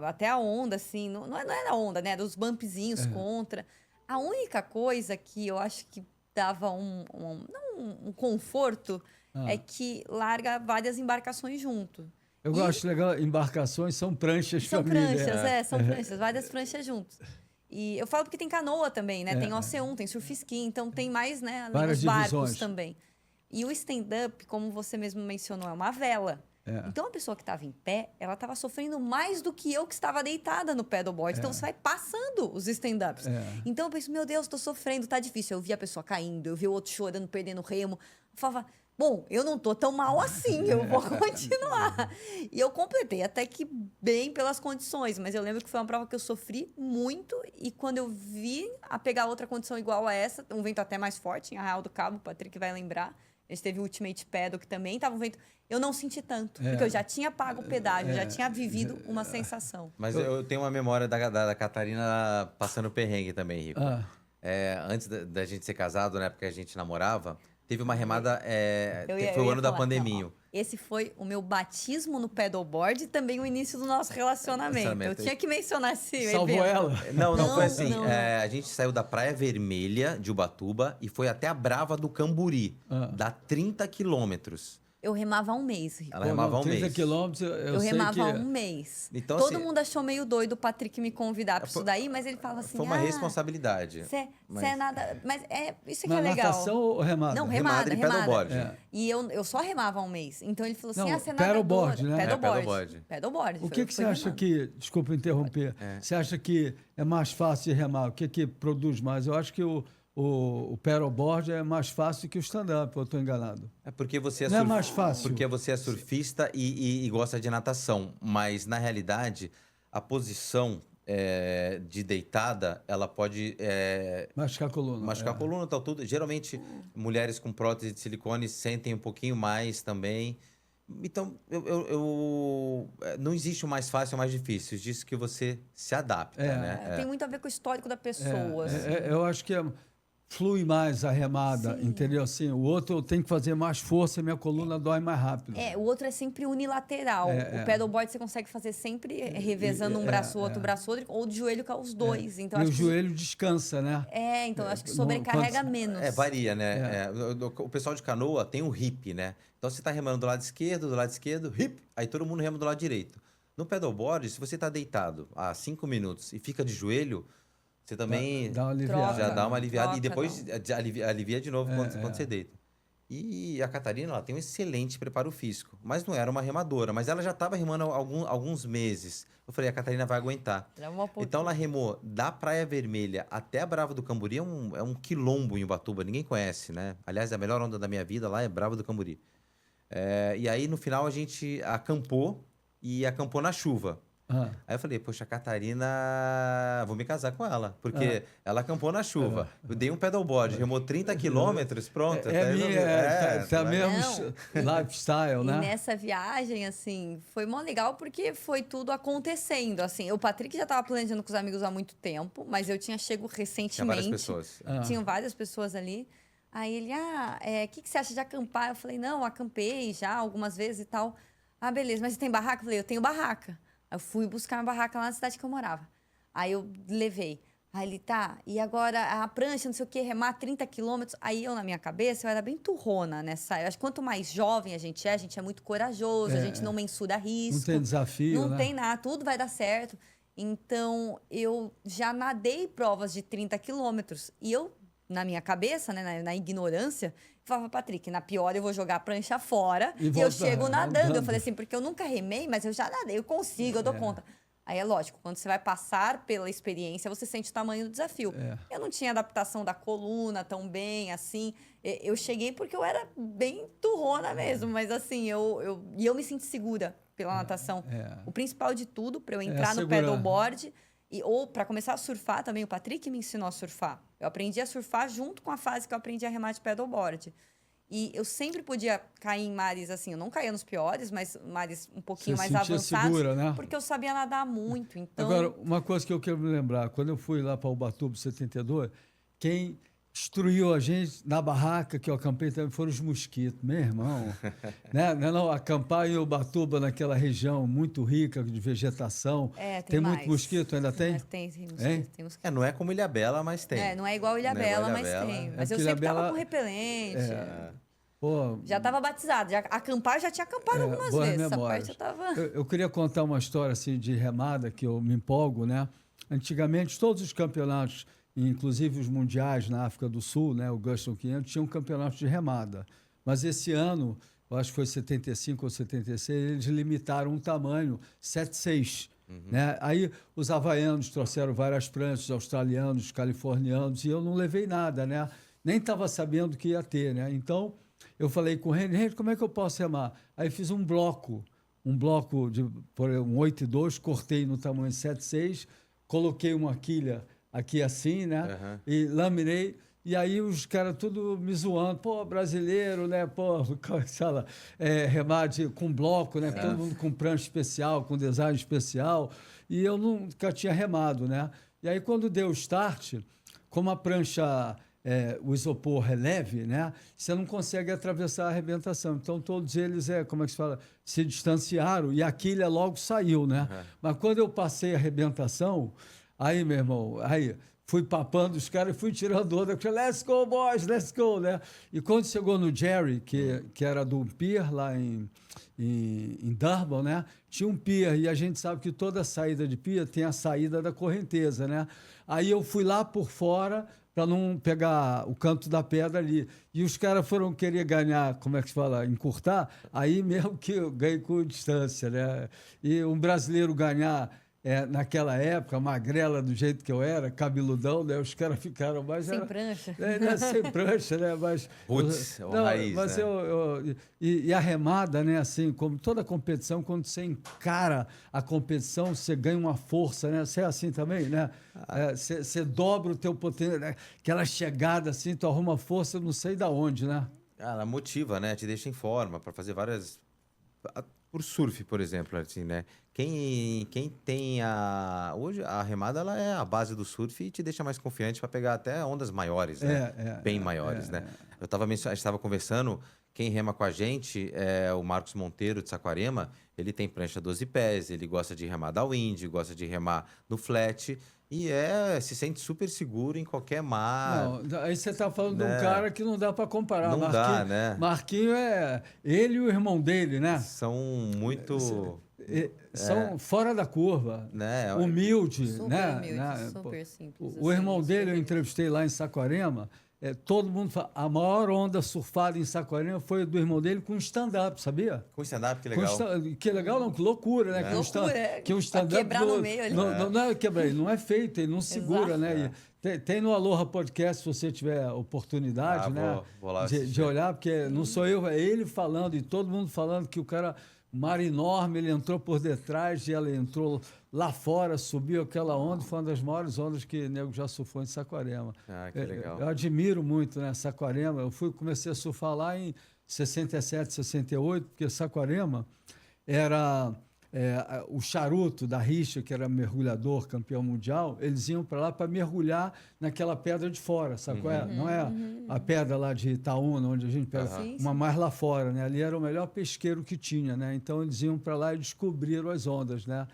até a onda, assim, não era a onda, né? Dos bumpzinhos contra. A única coisa que eu acho que dava um conforto é que larga várias embarcações junto. Eu gosto legal, embarcações são pranchas família. São pranchas, várias pranchas juntos. E eu falo porque tem canoa também, né? Tem OC1, tem surf ski, então tem mais, né? Além dos barcos também. E o stand-up, como você mesmo mencionou, é uma vela. Então, a pessoa que estava em pé, ela estava sofrendo mais do que eu que estava deitada no paddleboard. Então, você vai passando os stand-ups. Então, eu penso, meu Deus, estou sofrendo, tá difícil. Eu vi a pessoa caindo, eu vi o outro chorando, perdendo o remo. Eu falava... Bom, eu não tô tão mal assim, eu vou continuar. E eu completei até que bem pelas condições, mas eu lembro que foi uma prova que eu sofri muito e quando eu vi a pegar outra condição igual a essa, um vento até mais forte, em Arraial do Cabo, o Patrick vai lembrar, a gente teve o Ultimate Paddle que também tava um vento, eu não senti tanto, porque eu já tinha pago o pedágio, já tinha vivido uma sensação. Mas eu tenho uma memória da Catarina passando perrengue também, Rico. Antes da gente ser casado, na época que a gente namorava, Teve uma remada, Eu foi o ia ano da falar, pandemia. não, ó, esse foi o meu batismo no paddleboard e também o início do nosso relacionamento. Eu tinha que mencionar esse Salvou evento. ela? Não, foi assim. Não. A gente saiu da Praia Vermelha de Ubatuba e foi até a Brava do Camburi. Dá 30 quilômetros. Eu remava há um mês, Rico. Ela remava há um 30 mês. quilômetros, Eu sei remava que... há um mês. Então, Todo assim, mundo achou meio doido o Patrick me convidar para isso daí, mas ele falava assim... Foi uma responsabilidade. Você é nada... Mas isso que Mas é legal. natação ou remada? Não, Remada e paddleboard. E eu só remava há um mês. Então ele falou assim, Não, você é nadadora. paddleboard, né? Paddleboard. Paddleboard. O que você acha que... Desculpa interromper. Você acha que é mais fácil de remar? O que produz mais? Eu acho que o paddleboard é mais fácil que o stand-up, eu estou enganado. É porque você é Não é mais fácil? Porque você é surfista e gosta de natação. Mas, na realidade, a posição de deitada, ela pode... Machucar a coluna. Machucar a coluna, tal, tudo. Geralmente, mulheres com prótese de silicone sentem um pouquinho mais também. Então, não existe o mais fácil ou mais difícil. Diz que você se adapta, né? Tem muito a ver com o histórico da pessoa. assim. Eu acho que flui mais a remada, entendeu? Assim, o outro eu tenho que fazer mais força e minha coluna dói mais rápido. O outro é sempre unilateral. O paddleboard você consegue fazer sempre revezando um braço, outro braço, outro, ou de joelho com os dois. Então, E acho o joelho descansa, né? então acho que sobrecarrega menos. Varia, né? O pessoal de canoa tem um hip, né? Então, você está remando do lado esquerdo, hip, aí todo mundo rema do lado direito. No paddleboard, se você está deitado há 5 minutos e fica de joelho, você também dá uma aliviada. já dá uma aliviada Troca, e depois alivia de novo quando você deita. E a Catarina, ela tem um excelente preparo físico, mas não era uma remadora, mas ela já estava remando há alguns meses. Eu falei, a Catarina vai aguentar. Então ela remou da Praia Vermelha até a Brava do Camburi, é um quilombo em Ubatuba, ninguém conhece, né? Aliás, a melhor onda da minha vida lá é Brava do Camburi. E aí, no final, a gente acampou na chuva. Aí eu falei, poxa, a Catarina, vou me casar com ela, porque ela acampou na chuva. Eu dei um paddleboard, remou 30 quilômetros, pronto. Tá mesmo lifestyle, né? E nessa viagem, assim, foi mó legal porque foi tudo acontecendo, assim. O Patrick já estava planejando com os amigos há muito tempo, mas eu tinha chego recentemente. Tinha várias pessoas. Tinham várias pessoas ali. Aí ele, o que você acha de acampar? Eu falei, não, acampei já algumas vezes e tal. Beleza, mas você tem barraca? Eu falei, eu tenho barraca. Aí eu fui buscar uma barraca lá na cidade que eu morava. Aí eu levei. Aí ele, e agora a prancha, não sei o quê, remar 30 quilômetros. Aí eu, na minha cabeça, eu era bem turrona nessa. Eu acho que quanto mais jovem a gente é muito corajoso, a gente não mensura risco. Não tem desafio, Não tem nada, tudo vai dar certo. Então, eu já nadei provas de 30 quilômetros. E eu, na minha cabeça, né, na ignorância, falava, Patrick, na pior eu vou jogar a prancha fora e eu chego nadando. Eu falei assim, porque eu nunca remei, mas eu já nadei, eu consigo, eu dou conta. Aí é lógico, quando você vai passar pela experiência, você sente o tamanho do desafio. Eu não tinha adaptação da coluna tão bem, assim. Eu cheguei porque eu era bem turrona mesmo, mas assim, eu me sinto segura pela natação. O principal de tudo, para eu entrar no paddleboard... ou para começar a surfar também, o Patrick me ensinou a surfar. Eu aprendi a surfar junto com a fase que eu aprendi a remar de paddleboard. E eu sempre podia cair em mares assim, eu não caía nos piores, mas mares um pouquinho mais avançados. Segura, né? Porque eu sabia nadar muito, então... Agora, uma coisa que eu quero me lembrar, quando eu fui lá para Ubatuba, 72, quem destruiu a gente na barraca que eu acampei também foram os mosquitos, meu irmão. Né? Não, acampar em Ubatuba, naquela região muito rica de vegetação. Tem muito mosquito, ainda tem? Tem mosquito. Não é como Ilhabela, mas tem. Não é igual Ilhabela, mas tem. Mas eu sempre tava com repelente. Já estava batizado. Acampar, já tinha acampado algumas vezes. Essa parte eu tava... Eu queria contar uma história assim, de remada, que eu me empolgo, né? Antigamente, todos os campeonatos, inclusive os mundiais na África do Sul, né, o Guston 500, tinha um campeonato de remada. Mas esse ano, eu acho que foi 75 ou 76, eles limitaram um tamanho, 7,6. Né? Aí os havaianos trouxeram várias pranchas, os australianos, os californianos, e eu não levei nada, né? Nem estava sabendo que ia ter, né? Então, eu falei com o Henry, como é que eu posso remar? Aí fiz um bloco de por um 8,2, cortei no tamanho 7,6, coloquei uma quilha aqui assim, né? E laminei. E aí os caras tudo me zoando. Pô, brasileiro, né? Pô, fala, remar com bloco, né? Todo mundo com prancha especial, com design especial. E eu nunca tinha remado, né? E aí quando deu o start, como a prancha o isopor é leve, né? Você não consegue atravessar a arrebentação. Então, todos eles, como é que se fala? Se distanciaram e a quilha logo saiu, né? Uhum. Mas quando eu passei a arrebentação, aí, meu irmão, aí fui papando os caras e fui tirando onda. Let's go, boys, let's go, né? E quando chegou no Jerry, que era do pier lá em Durban, né? Tinha um pier e a gente sabe que toda saída de pier tem a saída da correnteza, né? Aí eu fui lá por fora para não pegar o canto da pedra ali. E os caras foram querer ganhar, como é que se fala, encurtar, aí mesmo que eu ganhei com distância, né? E um brasileiro ganhar naquela época, magrela do jeito que eu era, cabeludão, né? Os caras ficaram mais... Sem prancha. Sem prancha, né? Mas, Roots, ou raiz, mas né? E a remada, né? Assim, como toda competição, quando você encara a competição, você ganha uma força, né? Você é assim também, né? Você dobra o teu potencial, né? Aquela chegada assim, tu arruma força, não sei da onde, né? Ela motiva, né? Te deixa em forma para fazer várias... Por surf, por exemplo, assim, né? Quem tem hoje a remada, ela é a base do surf e te deixa mais confiante para pegar até ondas maiores, né? Bem maiores, né? A gente estava conversando, quem rema com a gente é o Marcos Monteiro de Saquarema. Ele tem prancha 12 pés, ele gosta de remar da wind, gosta de remar no flat e se sente super seguro em qualquer mar. Não, aí você está falando né? de um cara que não dá para comparar. Não Marquinho, dá, né? Marquinho é ele e o irmão dele, né? São muito... São fora da curva, né? humilde, Super né? humilde, né? super simples. O assim, irmão dele eu super entrevistei lá em Saquarema. Todo mundo fala, a maior onda surfada em Saquarema foi do irmão dele com stand-up, sabia? Com stand-up, que legal. Que legal, não, que loucura, né? Que loucura, Que o pra stand-up quebrar no meio ali. Não é quebrar, ele não é feito, ele não segura, né? E tem no Aloha Podcast, se você tiver oportunidade, né? Vou lá de olhar, porque não sou eu, é ele falando e todo mundo falando que o cara, mar enorme, ele entrou por detrás e ela entrou lá fora, subiu aquela onda, foi uma das maiores ondas que o nego já surfou em Saquarema. Que legal. Eu admiro muito, né, Saquarema. Eu comecei a surfar lá em 67, 68, porque Saquarema era o Charuto da Richa, que era mergulhador, campeão mundial, eles iam para lá para mergulhar naquela pedra de fora, sabe qual é? Não é a pedra lá de Itaúna, onde a gente pega uma mais lá fora, né? Ali era o melhor pesqueiro que tinha, né? Então eles iam para lá e descobriram as ondas, né?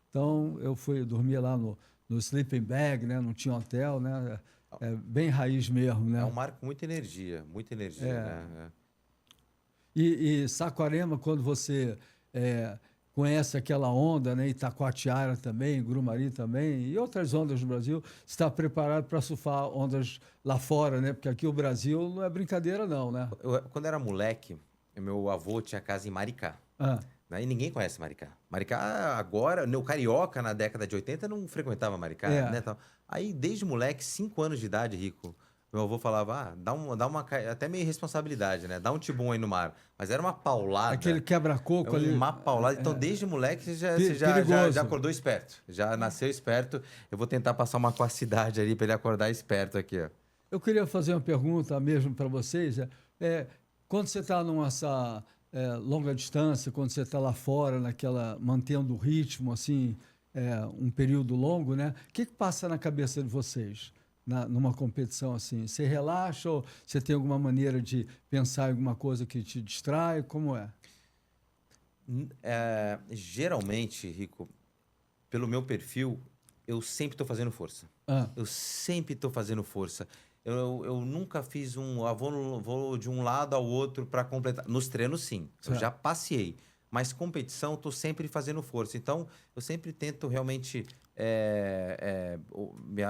Então eu dormia lá no sleeping bag, né? Não tinha hotel, né? Bem raiz mesmo, né? É um mar com muita energia, né? E Saquarema, quando você conhece aquela onda, né? Itacoatiara também, Grumari também, e outras ondas no Brasil, está preparado para surfar ondas lá fora, né? Porque aqui o Brasil não é brincadeira, não, né? Quando eu era moleque, meu avô tinha casa em Maricá. Né? E ninguém conhece Maricá. Maricá, agora, o carioca, na década de 80, não frequentava Maricá, né? Aí, desde moleque, 5 anos de idade, Rico, meu avô falava, dá uma até meio responsabilidade, né? Dá um tibum aí no mar. Mas era uma paulada. Aquele quebra-coco ali. Uma paulada. Então, desde moleque, você já acordou esperto. Já nasceu esperto. Eu vou tentar passar uma quacidade ali para ele acordar esperto aqui, ó. Eu queria fazer uma pergunta mesmo para vocês. Quando você está numa longa distância, quando você está lá fora, mantendo o ritmo, assim, um período longo, né? O que passa na cabeça de vocês numa competição assim? Você relaxa ou você tem alguma maneira de pensar em alguma coisa que te distrai? Como é? Geralmente, Rico, pelo meu perfil, eu sempre estou fazendo força. Eu sempre estou fazendo força. Eu nunca fiz vou de um lado ao outro para completar. Nos treinos, sim. Eu já passeei. Mas competição, estou sempre fazendo força. Então, eu sempre tento realmente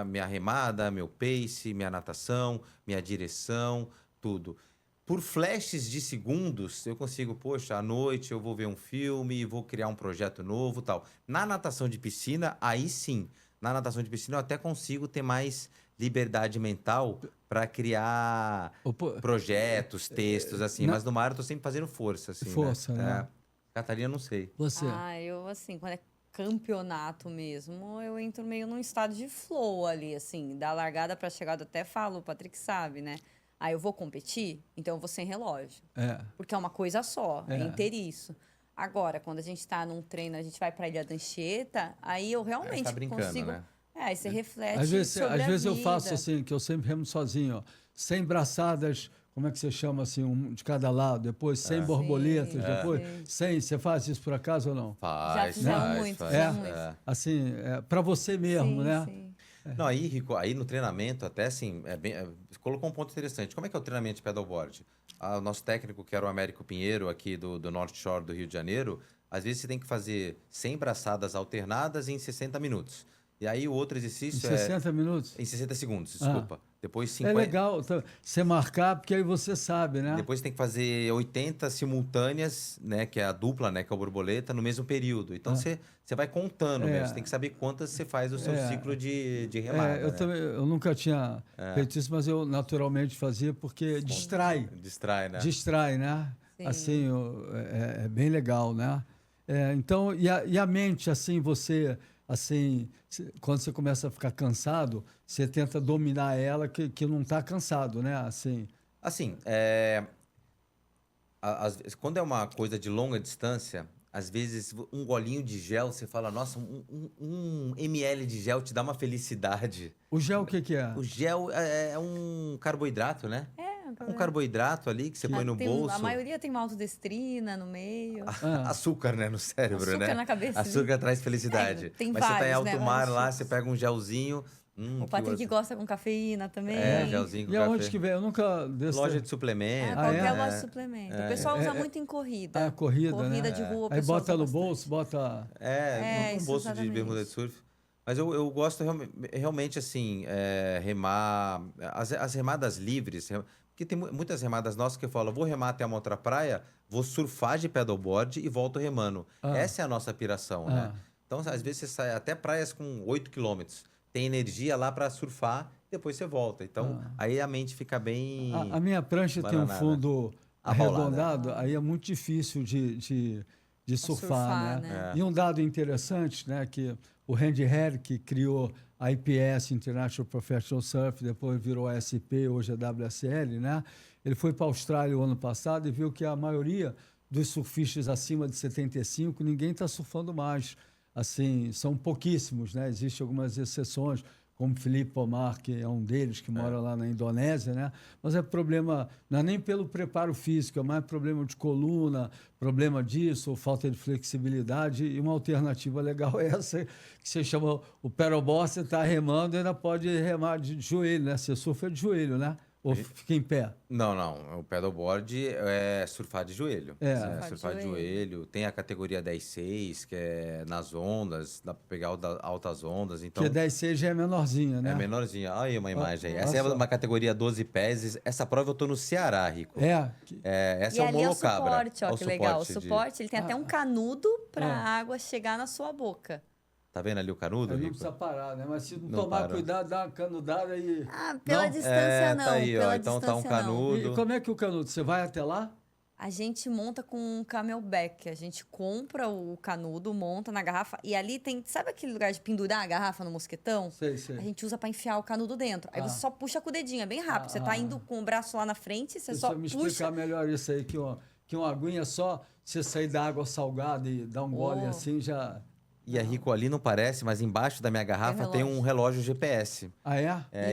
minha remada, meu pace, minha natação, minha direção, tudo. Por flashes de segundos, eu consigo, poxa, à noite eu vou ver um filme, vou criar um projeto novo, tal. Na natação de piscina, aí sim. Na natação de piscina, eu até consigo ter mais liberdade mental para criar projetos, textos, assim. Mas no mar eu tô sempre fazendo força, assim, força, né? Catarina, não sei. Você? Eu, assim, quando é campeonato mesmo, eu entro meio num estado de flow ali, assim. Da largada pra chegada, até falo, o Patrick sabe, né? Aí eu vou competir, então eu vou sem relógio. Porque é uma coisa só, é inteiriço. Agora, quando a gente tá num treino, a gente vai pra Ilha da Anchieta, aí eu realmente tá brincando, consigo... né? Aí você reflete Às vezes, sobre às a vezes eu vida. faço assim, que eu sempre remo sozinho, ó. 100 braçadas, como é que você chama assim, um de cada lado, depois 100 borboletas, Sim, depois sim. 100. Você faz isso por acaso ou não? Faz, fizemos faz, muito, faz. fizemos É. muito. Assim, para você mesmo, Sim, né? sim. Não, aí, Rico, aí no treinamento, até assim, você colocou um ponto interessante. Como é que é o treinamento de pedalboard? O nosso técnico, que era o Américo Pinheiro, aqui do North Shore do Rio de Janeiro, às vezes você tem que fazer 100 braçadas alternadas em 60 minutos. E aí o outro Em exercício 60 minutos. em 60 segundos, desculpa. Depois É 50. legal você marcar, porque aí você sabe, né? Depois você tem que fazer 80 simultâneas, né? Que é a dupla, né? Que é a borboleta, no mesmo período. Então você vai contando mesmo. Você tem que saber quantas você faz o seu ciclo de remada. eu né? também, eu nunca tinha feito isso, mas eu naturalmente fazia porque distrai. Distrai, né? Distrai, né? Sim. Assim, é bem legal, né? Então, e a mente, assim, você, assim, quando você começa a ficar cansado, você tenta dominar ela que não está cansado, né? Assim, Assim, quando é uma coisa de longa distância, às vezes um golinho de gel, você fala, nossa, um ml de gel te dá uma felicidade. o gel, o que que é? O gel é um carboidrato, né? Um carboidrato ali que você põe no bolso. A maioria tem maltodestrina no meio. Açúcar, né, no cérebro, Açúcar né? na cabeça. Açúcar traz felicidade. Tem Mas você tá em vários, alto né? mar Vários lá, tipos. você pega um gelzinho. O Patrick gosta com cafeína também. Gelzinho com E café. aonde que vem? Eu nunca... Loja de suplemento. Qualquer loja de suplemento. O pessoal usa muito em corrida. A corrida, Corrida né? de rua, o Aí pessoal bota usa no bastante. bolso, bota... Um isso, bolso de exatamente. bermuda de surf. Mas eu gosto realmente, assim, remar... As remadas livres... Porque tem muitas remadas nossas que eu falo, vou remar até uma outra praia, vou surfar de pedalboard e volto remando. Essa é a nossa piração, né? Então, às vezes, você sai até praias com 8 quilômetros. Tem energia lá para surfar, depois você volta. Então, aí a mente fica bem... A minha prancha tem um bananada. fundo Abaulada. arredondado, aí é muito difícil de surfar, né? E um dado interessante, né, que o Randy Hare, que criou a IPS, International Professional Surf, depois virou a SP, hoje é a WSL, né? Ele foi para a Austrália o ano passado e viu que a maioria dos surfistas acima de 75, ninguém está surfando mais. Assim, são pouquíssimos, né? Existem algumas exceções, como Felipe Pomar, que é um deles, que mora lá na Indonésia, né? Mas é problema, não é nem pelo preparo físico, é mais problema de coluna, problema disso, ou falta de flexibilidade. E uma alternativa legal é essa, que você chama o paddleboard, você está remando e ainda pode remar de joelho, né? Você surfa de joelho, né? Ou fica em pé. Não. O pedalboard é surfar de joelho. Surfar de joelho. Tem a categoria 10.6, que é nas ondas, dá para pegar altas ondas. Então, Porque 10.6 já é menorzinha, né? é menorzinha. Olha aí uma imagem aí. olha Essa é só. uma categoria 12 pés. Essa prova eu tô no Ceará, Rico. Essa E é o ali é o Molocabra. suporte, ó, que legal. O suporte, ele tem até um canudo para a água chegar na sua boca. Tá vendo ali o canudo, Aí não Rico? precisa parar, né? Mas se não, Não tomar para. cuidado, dá uma canudada e... Pela distância não. Tá aí, ó. Pela Então tá um distância, não. canudo. E como é que o canudo? Você vai até lá? A gente monta com um camelback. A gente compra o canudo, monta na garrafa. E ali tem... Sabe aquele lugar de pendurar a garrafa no mosquetão? Sei. A gente usa para enfiar o canudo dentro. Aí você só puxa com o dedinho. É bem rápido. Você tá indo com o braço lá na frente, você Deixa só eu me puxa... explicar melhor isso aí, que uma aguinha só, você sair da água salgada e dar um gole assim, já... E a Rico ali não parece, mas embaixo da minha garrafa tem um relógio GPS. Ah, é?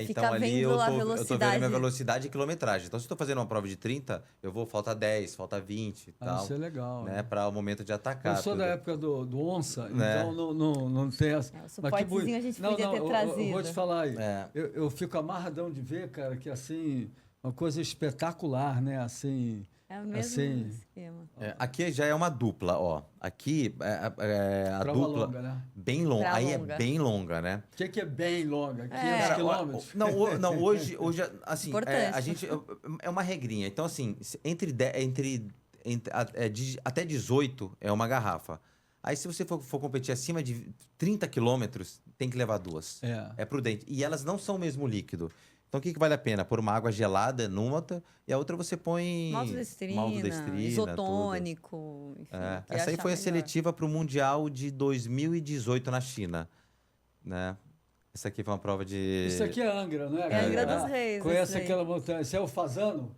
E Então fica ali vendo eu a tô vendo a velocidade. minha velocidade e quilometragem. Então, se eu tô fazendo uma prova de 30, eu vou, falta 10, falta 20 e tal. Isso é legal. Né, para o momento de atacar. Eu sou da tudo. época do Onça, Né? então não tem essa... O suportezinho a gente podia ter trazido. Eu vou te falar aí. É. Eu fico amarradão de ver, cara, que assim, uma coisa espetacular, né? Assim... É o mesmo assim, esquema. Aqui já é uma dupla, ó. Aqui a prova dupla longa, né? bem longa. Pra Aí longa. é bem longa, né? O que é bem longa? 500 Cara, quilômetros? Não, hoje assim, Importante. a gente é uma regrinha. Então assim, até 18 é uma garrafa. Aí se você for competir acima de 30 quilômetros, tem que levar duas. É prudente. E elas não são o mesmo líquido. Então, o que vale a pena? Pôr uma água gelada numa e a outra você põe... Maltodestrina, isotônico, enfim. Essa aí foi a seletiva para o Mundial de 2018 na China. Né? Essa aqui foi uma prova de... Isso aqui é Angra, não é? É Angra dos Reis. Conhece aquela montanha? Isso é o Fazano?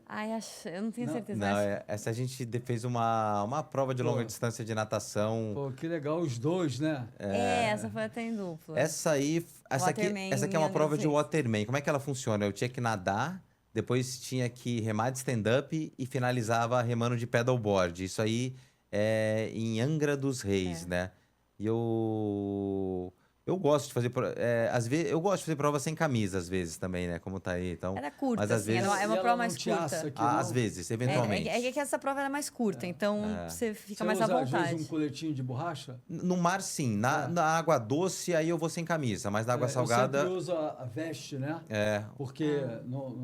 Ai, eu não tenho certeza. Não, essa a gente fez uma prova de longa Pô. distância de natação. Pô, que legal, os dois, né? Essa foi até em dupla. Essa aqui Waterman é uma em prova de Angra dos Reis. Waterman. Como é que ela funciona? Eu tinha que nadar, depois tinha que remar de stand-up e finalizava remando de paddleboard. Isso aí é em Angra dos Reis, né? E eu gosto de fazer, às vezes, eu gosto de fazer prova sem camisa, às vezes também, né? Como tá aí, então. Era curta, mas às assim, vezes, é uma E ela prova não mais te curta. assa aqui, às não? vezes, eventualmente. É que essa prova era mais curta, então você fica mais à usa, às vontade. vezes, um coletinho de borracha? No mar, sim. Na água doce, aí eu vou sem camisa. Mas na água salgada. Eu sempre uso a veste, né? É. Porque...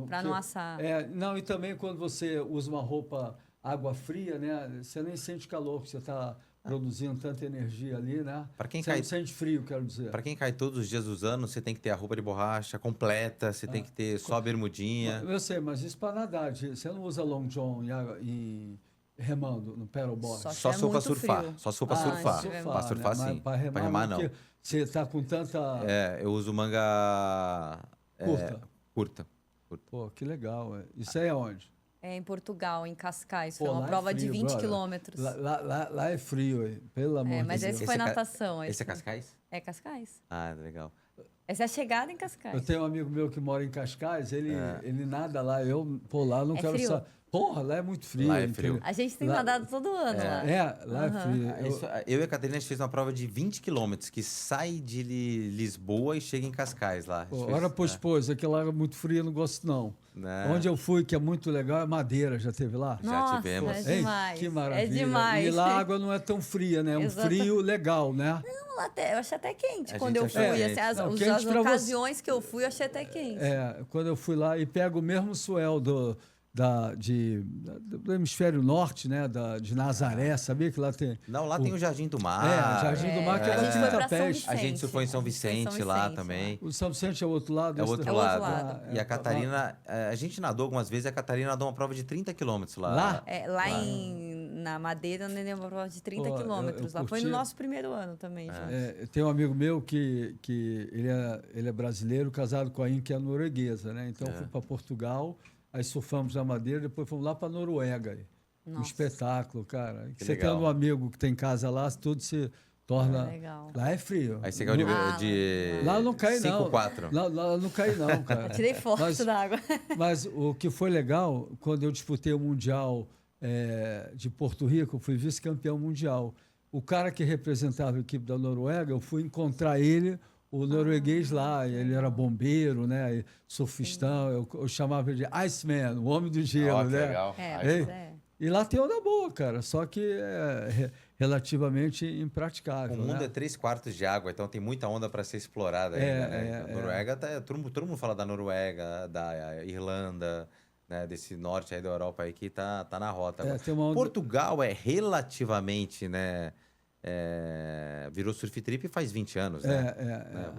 Pra não assar. Não, e também quando você usa uma roupa água fria, né? Você nem sente calor, porque você está produzindo tanta energia ali, né? Pra quem você cai- não sente frio, quero dizer. Pra quem cai todos os dias usando, você tem que ter a roupa de borracha completa, você tem que ter só a bermudinha. Eu sei, mas isso para nadar. Você não usa long john remando no paddleboard. Só Só é se for pra muito surfar. frio. Só se for pra surfar. Pra surfar, né? sim. Mas para remar, Pra remar, não. porque você está com tanta... Eu uso manga curta. Pô, que legal. Isso aí é onde? É em Portugal, em Cascais. Pô, Foi uma lá é prova de frio, 20 brother. quilômetros. Lá é frio, hein? Pelo amor de Mas Deus. esse foi natação. Esse é Cascais? É Cascais. Ah, legal. Essa é a chegada em Cascais. Eu tenho um amigo meu que mora em Cascais, ele nada lá. Lá não quero frio? saber. Porra, lá é muito frio. Lá é entendeu? frio. A gente tem Lá- nadado todo ano lá. Lá é frio. Eu e a Catarina a gente fez uma prova de 20 quilômetros, que sai de Lisboa e chega em Cascais lá. A gente fez, Ora, pois, aquilo lá é muito frio, eu não gosto não. né? Onde eu fui, que é muito legal, é Madeira, já teve lá? Já Nossa, tivemos. é Hein? demais. Que maravilha. É demais. E lá a água não é tão fria, né? É um Exato. frio legal, né? Não, eu achei até quente A quando gente eu achou fui. quente. Assim, Não, as quente pra você. ocasiões que eu fui, eu achei até quente. Quando eu fui lá e pego o mesmo swell do hemisfério norte, né? De Nazaré, sabia que lá tem... Não, lá tem o Jardim do Mar. Jardim do Mar, que é a lá gente de foi pra São Itapés. Vicente. A gente surfou em São Vicente lá Vicente, também. O São Vicente é o outro lado? É o esse outro daí? outro lado. lado. E a Catarina, a gente nadou algumas vezes, a Catarina nadou uma prova de 30 quilômetros lá. Lá? Na Madeira, eu dei uma prova de 30 Pô, quilômetros. eu Lá foi curti. no nosso primeiro ano também. já. Tem um amigo meu que ele é brasileiro, casado com a Inha, que é norueguesa, né? Então, fui para Portugal, aí surfamos na Madeira, depois fomos lá para Noruega. Um Nossa. espetáculo, cara. Que Você legal. tendo um amigo que tem casa lá, tudo se torna... Legal. Lá é frio. Aí você caiu de Lá não cai, não. 5-4. Lá não cai, não, cara. Tirei foto Mas- da água. Mas o que foi legal, quando eu disputei o Mundial de Porto Rico, eu fui vice-campeão mundial. O cara que representava a equipe da Noruega, eu fui encontrar ele, o norueguês lá, ele era bombeiro, né, e surfistão, eu chamava ele de Iceman, o homem do gelo, Ó, que né? legal. Ei, Mas é. E lá tem onda boa, cara, só que é relativamente impraticável. O mundo né? é 3/4 de água, então tem muita onda para ser explorada ainda, né? A Noruega, todo mundo fala da Noruega, da Irlanda, né? Desse norte aí da Europa aí que tá na rota. agora. Tem uma onda... Portugal é relativamente, né? Virou surf trip faz 20 anos, né?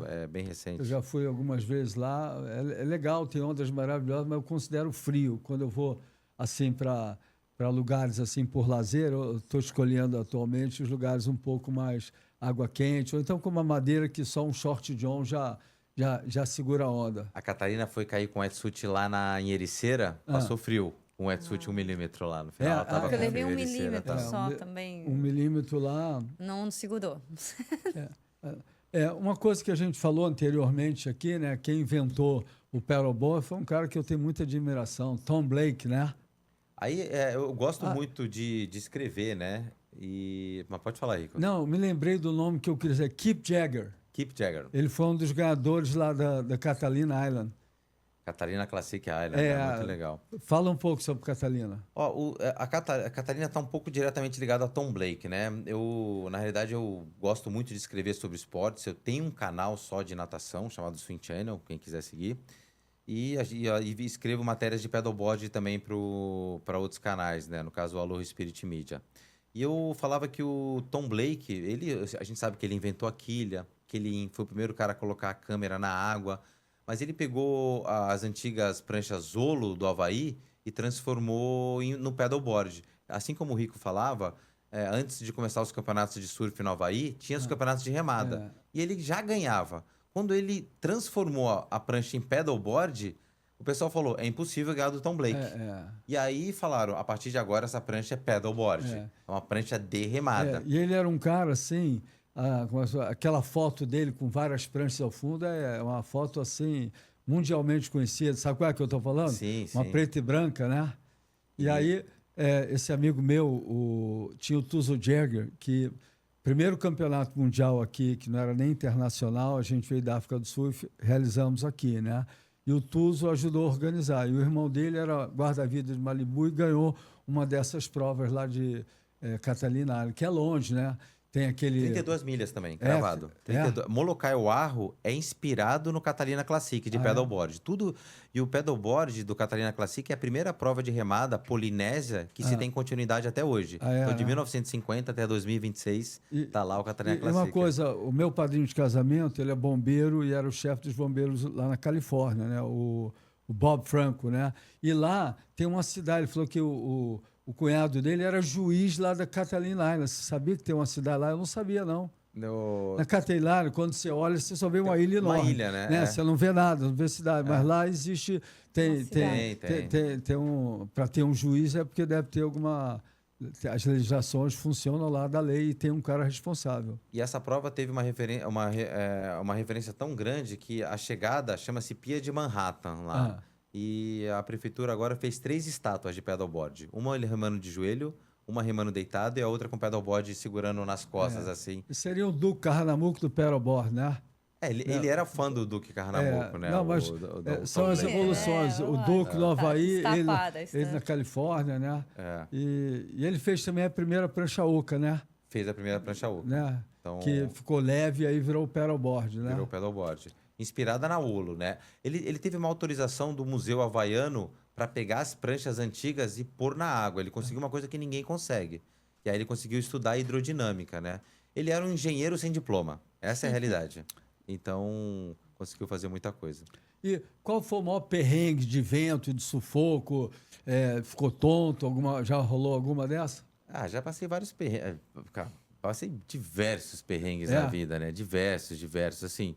É bem recente. Eu já fui algumas vezes lá, é legal, tem ondas maravilhosas, mas eu considero frio. Quando eu vou assim para lugares assim por lazer, eu estou escolhendo atualmente os lugares um pouco mais água quente, ou então como a Madeira, que só um short john já segura a onda. A Catarina foi cair com o wetsuit lá em Ericeira, passou frio. Com o wetsuit 1 milímetro lá no final. Ela tava Porque eu com levei frio, 1 Ericeira, milímetro tá? só também. 1 milímetro lá... Não segurou. Uma coisa que a gente falou anteriormente aqui, né? Quem inventou o paddleboard foi um cara que eu tenho muita admiração, Tom Blake, né? Aí eu gosto muito de escrever, né? Mas pode falar, Rico. Não, me lembrei do nome que eu queria dizer, Kip Jagger. Kip Jagger. Ele foi um dos ganhadores lá da Catalina Island. Catarina Classic Island, é muito legal. Fala um pouco sobre Catalina. Ó, a Catarina está um pouco diretamente ligada a Tom Blake, né? Na realidade, eu gosto muito de escrever sobre esportes. Eu tenho um canal só de natação chamado Swim Channel, quem quiser seguir. E escrevo matérias de paddleboard também para outros canais, né? No caso, o Aloha Spirit Media. E eu falava que o Tom Blake, a gente sabe que ele inventou a quilha, que ele foi o primeiro cara a colocar a câmera na água, mas ele pegou as antigas pranchas Zolo do Havaí e transformou no paddleboard. Assim como o Rico falava, antes de começar os campeonatos de surf no Havaí, tinha os campeonatos de remada. E ele já ganhava. Quando ele transformou a prancha em paddleboard, O pessoal falou, é impossível ganhar do Tom Blake. E aí falaram, a partir de agora essa prancha é paddleboard. É uma prancha de remada. E ele era um cara assim, aquela foto dele com várias pranchas ao fundo é uma foto assim, mundialmente conhecida. Sabe qual é que eu estou falando? Sim, uma sim. preta e branca, né? E aí, esse amigo meu, tinha o Tuzo Jagger, que primeiro campeonato mundial aqui, que não era nem internacional, a gente veio da África do Sul e realizamos aqui, né? E o Tuzo ajudou a organizar. E o irmão dele era guarda-vida de Malibu e ganhou uma dessas provas lá de Catalina Island, que é longe, né? Tem aquele... 32 milhas também, cravado. 32. Molokai Oahu é inspirado no Catalina Classic de paddleboard. Tudo. E o paddleboard do Catalina Classic é a primeira prova de remada polinésia que se tem continuidade até hoje. Então, de 1950 até 2026, tá lá o Catalina Classic. E uma coisa, o meu padrinho de casamento, ele é bombeiro e era o chefe dos bombeiros lá na Califórnia, né? O Bob Franco, né? E lá tem uma cidade, ele falou que o cunhado dele era juiz lá da Catalina Island. Você sabia que tem uma cidade lá? Eu não sabia, não. Na Catalina Island, quando você olha, você só vê uma ilha enorme. Uma ilha, né? Você não vê nada, não vê cidade. Mas lá existe... Tem para ter um juiz é porque deve ter alguma... As legislações funcionam lá da lei e tem um cara responsável. E essa prova teve uma referência tão grande que a chegada chama-se Pia de Manhattan lá. E a prefeitura agora fez 3 estátuas de paddleboard. Uma ele remando de joelho, uma remando deitado e a outra com paddleboard segurando nas costas, assim. E seria o Duque Carnamuco do paddleboard, né? Ele era fã do Duque Carnamuco, né? Não, mas são as evoluções. O Duque no Havaí, ele na Califórnia, né? E ele fez também a primeira prancha oca, né? Fez a primeira prancha oca. Né? Então... Que ficou leve e aí virou o paddleboard, né? Virou o paddleboard. Inspirada na Olo, né? Ele teve uma autorização do Museu Havaiano para pegar as pranchas antigas e pôr na água. Ele conseguiu uma coisa que ninguém consegue. E aí ele conseguiu estudar a hidrodinâmica, né? Ele era um engenheiro sem diploma. Essa é a realidade. Então, conseguiu fazer muita coisa. E qual foi o maior perrengue de vento, de sufoco? Ficou tonto? Já rolou alguma dessa? Já passei vários perrengues. Passei diversos perrengues na vida, né? Diversos, assim...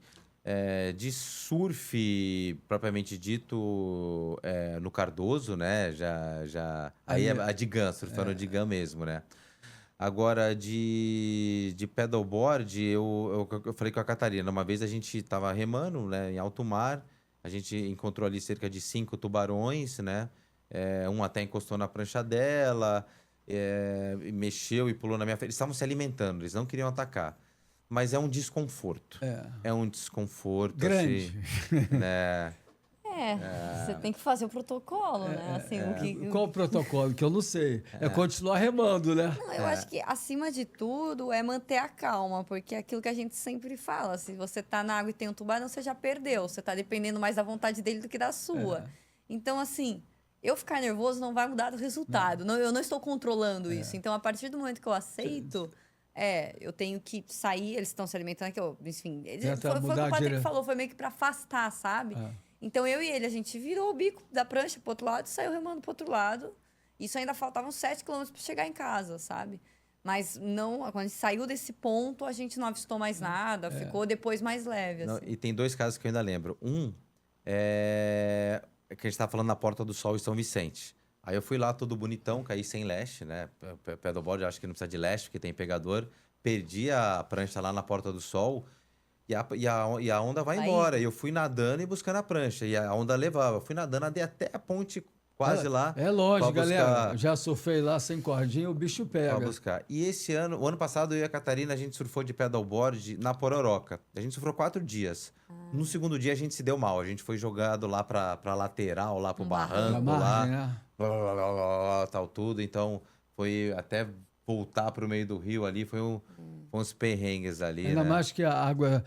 de surf, propriamente dito, no Cardoso, né? Aí é a Digam, surfando Digam mesmo, né? Agora, de paddleboard, eu falei com a Catarina. Uma vez a gente estava remando, né, em alto mar. A gente encontrou ali cerca de 5 tubarões, né? Um até encostou na prancha dela, mexeu e pulou na minha frente. Eles estavam se alimentando, eles não queriam atacar. Mas é um desconforto. É um desconforto. Grande. Assim, né? Você tem que fazer o protocolo, né? Assim, Qual o protocolo? Que eu não sei. Continuar remando, né? Não, eu acho que, acima de tudo, é manter a calma, porque é aquilo que a gente sempre fala. Se você tá na água e tem um tubarão, você já perdeu. Você tá dependendo mais da vontade dele do que da sua. Então, assim, eu ficar nervoso não vai mudar o resultado. Não, eu não estou controlando isso. Então, a partir do momento que eu aceito... eu tenho que sair, eles estão se alimentando, enfim... Foi o que o Patrick falou, foi meio que para afastar, sabe? Então, eu e ele, a gente virou o bico da prancha pro outro lado e saiu remando pro outro lado. Isso ainda faltavam 7 quilômetros para chegar em casa, sabe? Mas não, quando a gente saiu desse ponto, a gente não avistou mais nada, ficou depois mais leve, Não, assim. e tem 2 casos que eu ainda lembro. Um é que a gente estava falando na Porta do Sol em São Vicente. Aí eu fui lá todo bonitão, caí sem leste, né? Paddleboard, acho que não precisa de leste, porque tem pegador. Perdi a prancha lá na Porta do Sol e a onda vai embora. E eu fui nadando e buscando a prancha. E a onda levava. Eu fui nadando até a ponte quase lá. É lógico, galera. Já surfei lá sem cordinha, o bicho pega. Pra buscar. E o ano passado, eu e a Catarina, a gente surfou de paddleboard na Pororoca. A gente surfou 4 dias. No segundo dia, a gente se deu mal. A gente foi jogado lá pra lateral, lá pro barranco, margem, lá. Né? Tal, tudo. Então, foi até voltar pro meio do rio ali, foi uns perrengues ali, Ainda né? mais que a água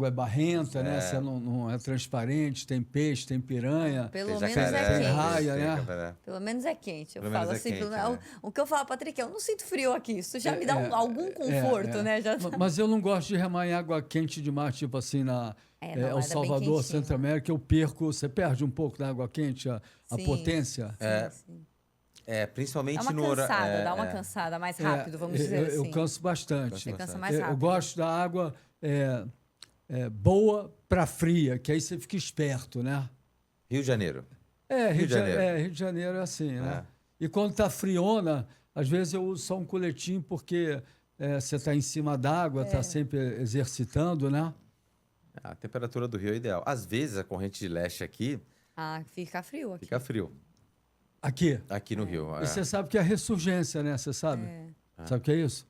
é barrenta, né? Você não é transparente, tem peixe, tem piranha. Pelo Tem menos jacaré, é quente. raia, né? jacaré. Pelo menos é quente. Eu Pelo falo menos é assim, quente, né? o que eu falo, Patrick, eu não sinto frio aqui. Isso já me dá algum conforto, né? Já... Mas eu não gosto de remar em água quente demais, tipo assim, El Salvador, Centro América, você perde um pouco na água quente, a potência. Sim. Principalmente dá uma no horário. cansada, dá uma cansada mais rápido, vamos dizer assim. Eu canso bastante. Você cansa mais rápido. Eu gosto da água boa para fria, que aí você fica esperto, né? Rio de Janeiro. Rio de Janeiro é assim, né? E quando tá friona, às vezes eu uso só um coletinho porque você está em cima d'água, está sempre exercitando, né? A temperatura do rio é ideal. Às vezes a corrente de leste aqui Fica frio aqui. fica frio. Aqui No Rio. E você sabe que é a ressurgência, né? Você sabe? Sabe o que é isso?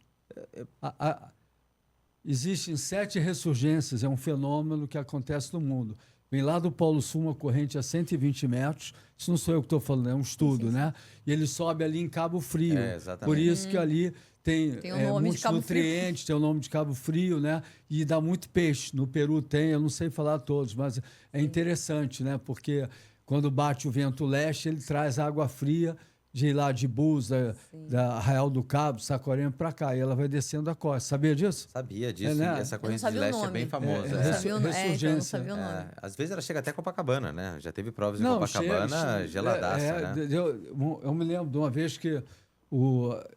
Existem 7 ressurgências, é um fenômeno que acontece no mundo. Vem lá do Polo Sul uma corrente a 120 metros, isso não sou eu que estou falando, é um estudo, né? E ele sobe ali em Cabo Frio. Exatamente. Por isso que ali tem o nome muitos de Cabo nutrientes, tem o nome de Cabo Frio, né? E dá muito peixe. No Peru tem, eu não sei falar todos, mas é interessante, né? Porque quando bate o vento leste, ele traz água fria de lá de Búzios, da Arraial do Cabo, Saquarema para cá, e ela vai descendo a costa. Sabia disso? Sabia disso. né? E essa corrente de leste é bem famosa. Eu não sabia o nome. Então eu não sabia o nome. Às vezes ela chega até Copacabana, né? Já teve provas em Não, Copacabana, geladaça, né? Eu me lembro de uma vez que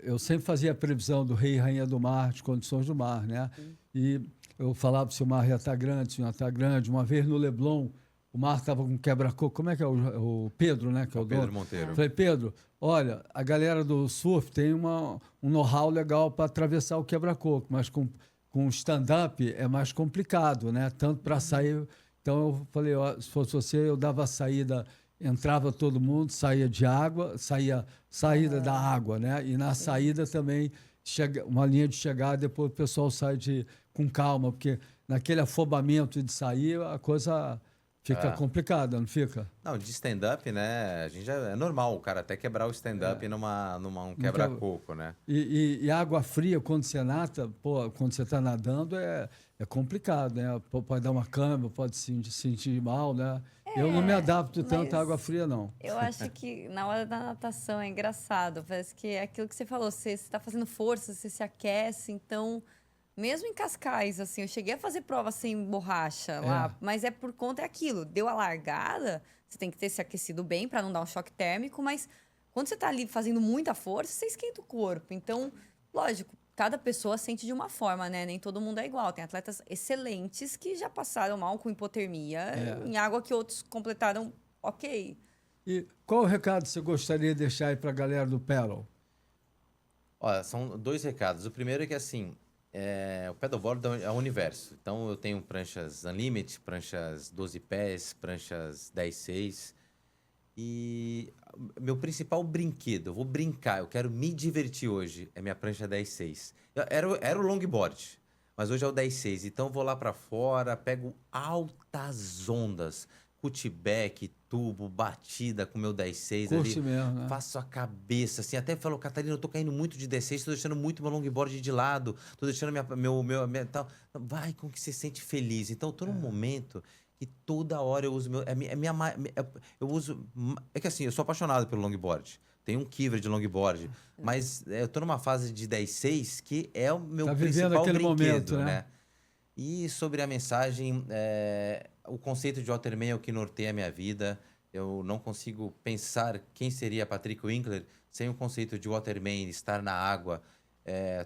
eu sempre fazia a previsão do Rei e Rainha do Mar, de condições do mar, né? E eu falava se o mar ia estar grande, se não ia estar grande. Uma vez no Leblon, o mar estava com quebra-coco. Como é que é o Pedro, né? Que é o Pedro dono. Monteiro. Falei, Pedro, olha, a galera do surf tem um know-how legal para atravessar o quebra-coco, mas com stand-up é mais complicado, né? Tanto para sair. Então eu falei, ó, se fosse você, eu dava a saída, entrava todo mundo, saía de água, saída da água, né? E na saída também uma linha de chegada, depois o pessoal sai com calma, porque naquele afobamento de sair, a coisa fica complicada, não fica? Não, de stand-up, né? A gente é normal o cara até quebrar o stand-up num quebra-coco, né? E água fria, quando você nada, quando você está nadando, é complicado, né? Pode dar uma câimbra, pode se sentir mal, né? Eu não me adapto tanto à água fria, não. Eu acho que na hora da natação é engraçado. Parece que é aquilo que você falou, você está fazendo força, você se aquece, então... Mesmo em Cascais, assim, eu cheguei a fazer prova sem borracha lá, mas é por conta daquilo. Deu a largada, você tem que ter se aquecido bem para não dar um choque térmico, mas quando você está ali fazendo muita força, você esquenta o corpo. Então, lógico, cada pessoa sente de uma forma, né? Nem todo mundo é igual. Tem atletas excelentes que já passaram mal com hipotermia em água que outros completaram ok. E qual o recado você gostaria de deixar aí para a galera do paddle? Olha, são 2 recados. O primeiro é que, assim, o paddleboard é um universo. Então, eu tenho pranchas Unlimited, pranchas 12 pés, pranchas 10/6. E meu principal brinquedo, eu vou brincar, eu quero me divertir hoje, é minha prancha 10/6. Era o longboard, mas hoje é o 10/6. Então, eu vou lá para fora, pego altas ondas, cutback, tubo, batida com meu 10/6 ali. Curte mesmo, né? Faço a cabeça, assim, até falo, Catarina, eu tô caindo muito de 10/6, tô deixando muito meu longboard de lado, tô deixando tal. Vai com que você sente feliz. Então, eu tô num momento que toda hora eu uso eu uso... É que assim, eu sou apaixonado pelo longboard. Tenho um Kiver de longboard, mas eu tô numa fase de 10/6 que é o meu principal brinquedo, momento, né? E sobre a mensagem, o conceito de Waterman é o que norteia a minha vida. Eu não consigo pensar quem seria Patrick Winkler sem o conceito de Waterman, estar na água.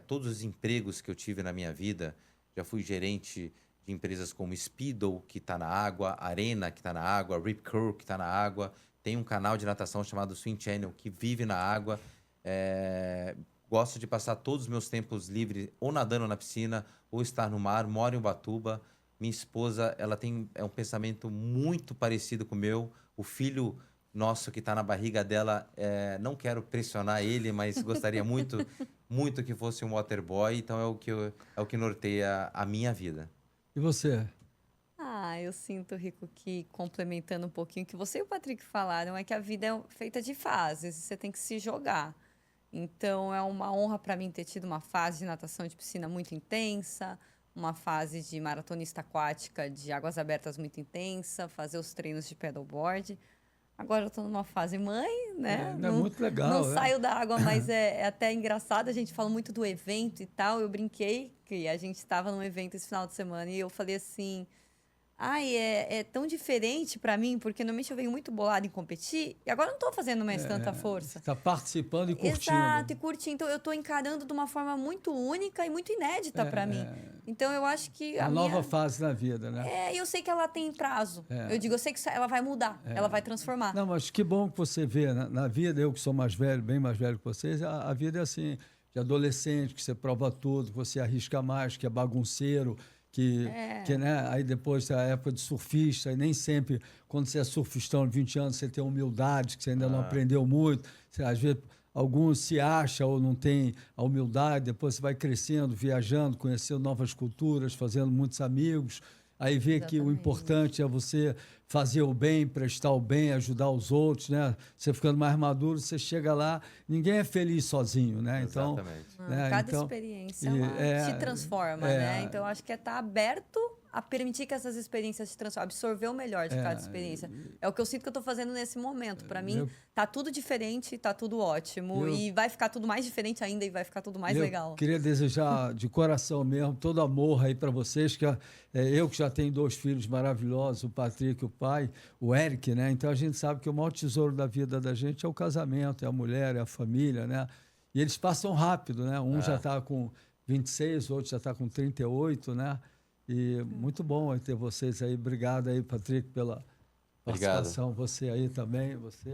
Todos os empregos que eu tive na minha vida, já fui gerente de empresas como Speedo, que está na água, Arena, que está na água, Rip Curl, que está na água. Tem um canal de natação chamado Swim Channel, que vive na água. Gosto de passar todos os meus tempos livres ou nadando na piscina ou estar no mar. Moro em Ubatuba. Minha esposa, ela tem um pensamento muito parecido com o meu. O filho nosso que está na barriga dela, não quero pressionar ele, mas gostaria muito, muito que fosse um waterboy. Então é o que norteia a minha vida. E você? Eu sinto, Rico, que complementando um pouquinho o que você e o Patrick falaram, é que a vida é feita de fases, você tem que se jogar. Então, é uma honra para mim ter tido uma fase de natação de piscina muito intensa, uma fase de maratonista aquática de águas abertas muito intensa, fazer os treinos de paddleboard. Agora eu estou numa fase mãe, né? É muito legal. Não saio da água, mas é até engraçado. A gente fala muito do evento e tal. Eu brinquei que a gente estava num evento esse final de semana e eu falei assim... Ai, é tão diferente para mim, porque normalmente eu venho muito bolada em competir, e agora eu não tô fazendo mais tanta força. Está participando e curtindo. Exato, e curtindo. Então, eu tô encarando de uma forma muito única e muito inédita para mim. Então, eu acho que uma nova fase na vida, né? Eu sei que ela tem prazo. Eu sei que ela vai mudar, ela vai transformar. Não, mas que bom que você vê na vida, eu que sou mais velho, bem mais velho que vocês, a vida é assim, de adolescente, que você prova tudo, que você arrisca mais, que é bagunceiro, que né, aí depois a época de surfista, e nem sempre, quando você é surfistão de 20 anos, você tem humildade, que você ainda não aprendeu muito. Você, às vezes, alguns se acham ou não tem a humildade, depois você vai crescendo, viajando, conhecendo novas culturas, fazendo muitos amigos. Aí vê que o importante é você fazer o bem, prestar o bem, ajudar os outros, né? Você ficando mais maduro, você chega lá, ninguém é feliz sozinho, né? Então, cada experiência te transforma, né? Então, eu acho que é estar aberto a permitir que essas experiências te transformem, absorver o melhor de cada experiência. É o que eu sinto que eu estou fazendo nesse momento. Para mim, tá tudo diferente, tá tudo ótimo. E vai ficar tudo mais diferente ainda e vai ficar tudo mais legal. Queria desejar de coração mesmo todo amor aí para vocês, que eu que já tenho 2 filhos maravilhosos, o Patrick e o pai, o Eric, né? Então a gente sabe que o maior tesouro da vida da gente é o casamento, é a mulher, é a família, né? E eles passam rápido, né? Um já está com 26, o outro já está com 38, né? E muito bom ter vocês aí. Obrigado aí, Patrick, pela participação. Obrigado. Você aí também, você.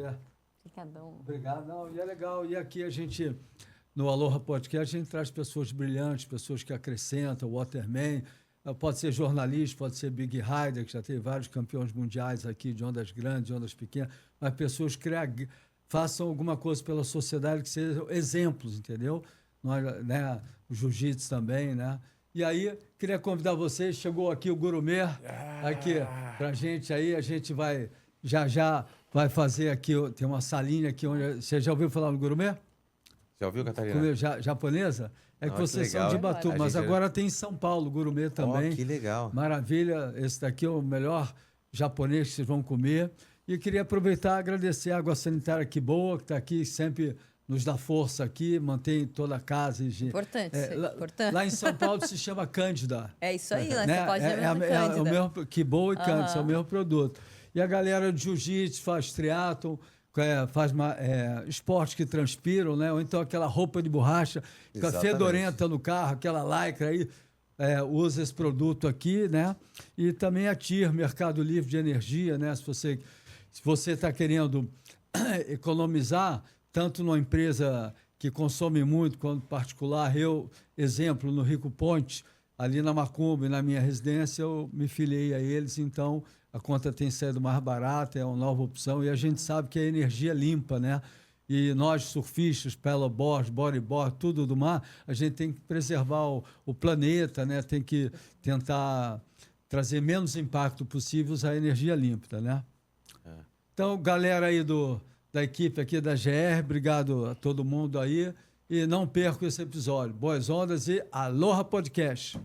Obrigadão. Obrigado. Não, e é legal. E aqui a gente, no Aloha Podcast, a gente traz pessoas brilhantes, pessoas que acrescentam, Waterman. Pode ser jornalista, pode ser Big Rider, que já teve vários campeões mundiais aqui, de ondas grandes, de ondas pequenas, mas pessoas que façam alguma coisa pela sociedade que sejam exemplos, entendeu? Nós, né, o jiu-jitsu também, né? E aí, queria convidar vocês, chegou aqui o Gourmet, aqui pra gente aí, a gente vai, já vai fazer aqui, tem uma salinha aqui, onde, você já ouviu falar no Gourmet? Já ouviu, Catarina? Comeu japonesa? É que vocês são de Batu, mas agora tem em São Paulo, Gourmet também. Que legal. Maravilha, esse daqui é o melhor japonês que vocês vão comer. E queria aproveitar e agradecer a Água Sanitária Que Boa, que está aqui sempre nos dá força aqui, mantém toda a casa. Importante, importante. Lá em São Paulo se chama Cândida. É isso aí, lá você pode o mesmo, Que Boa e Cândida, é o mesmo produto. E a galera de jiu-jitsu faz triatlon, faz esportes que transpiram, né? Ou então aquela roupa de borracha, fica fedorenta no carro, aquela lycra aí, usa esse produto aqui, né? E também a TIR, Mercado Livre de Energia, né? Se você está querendo economizar, tanto numa empresa que consome muito quanto particular, exemplo, no Rico Ponte, ali na Macumba, na minha residência, eu me filiei a eles, então a conta tem saído mais barata, é uma nova opção, e a gente sabe que é energia limpa, né? E nós, surfistas, paddleboard, bodyboard, tudo do mar, a gente tem que preservar o planeta, né? Tem que tentar trazer menos impacto possível à energia limpa, né? Então, galera aí da equipe aqui da GR, obrigado a todo mundo aí. E não percam esse episódio. Boas ondas e Aloha Podcast.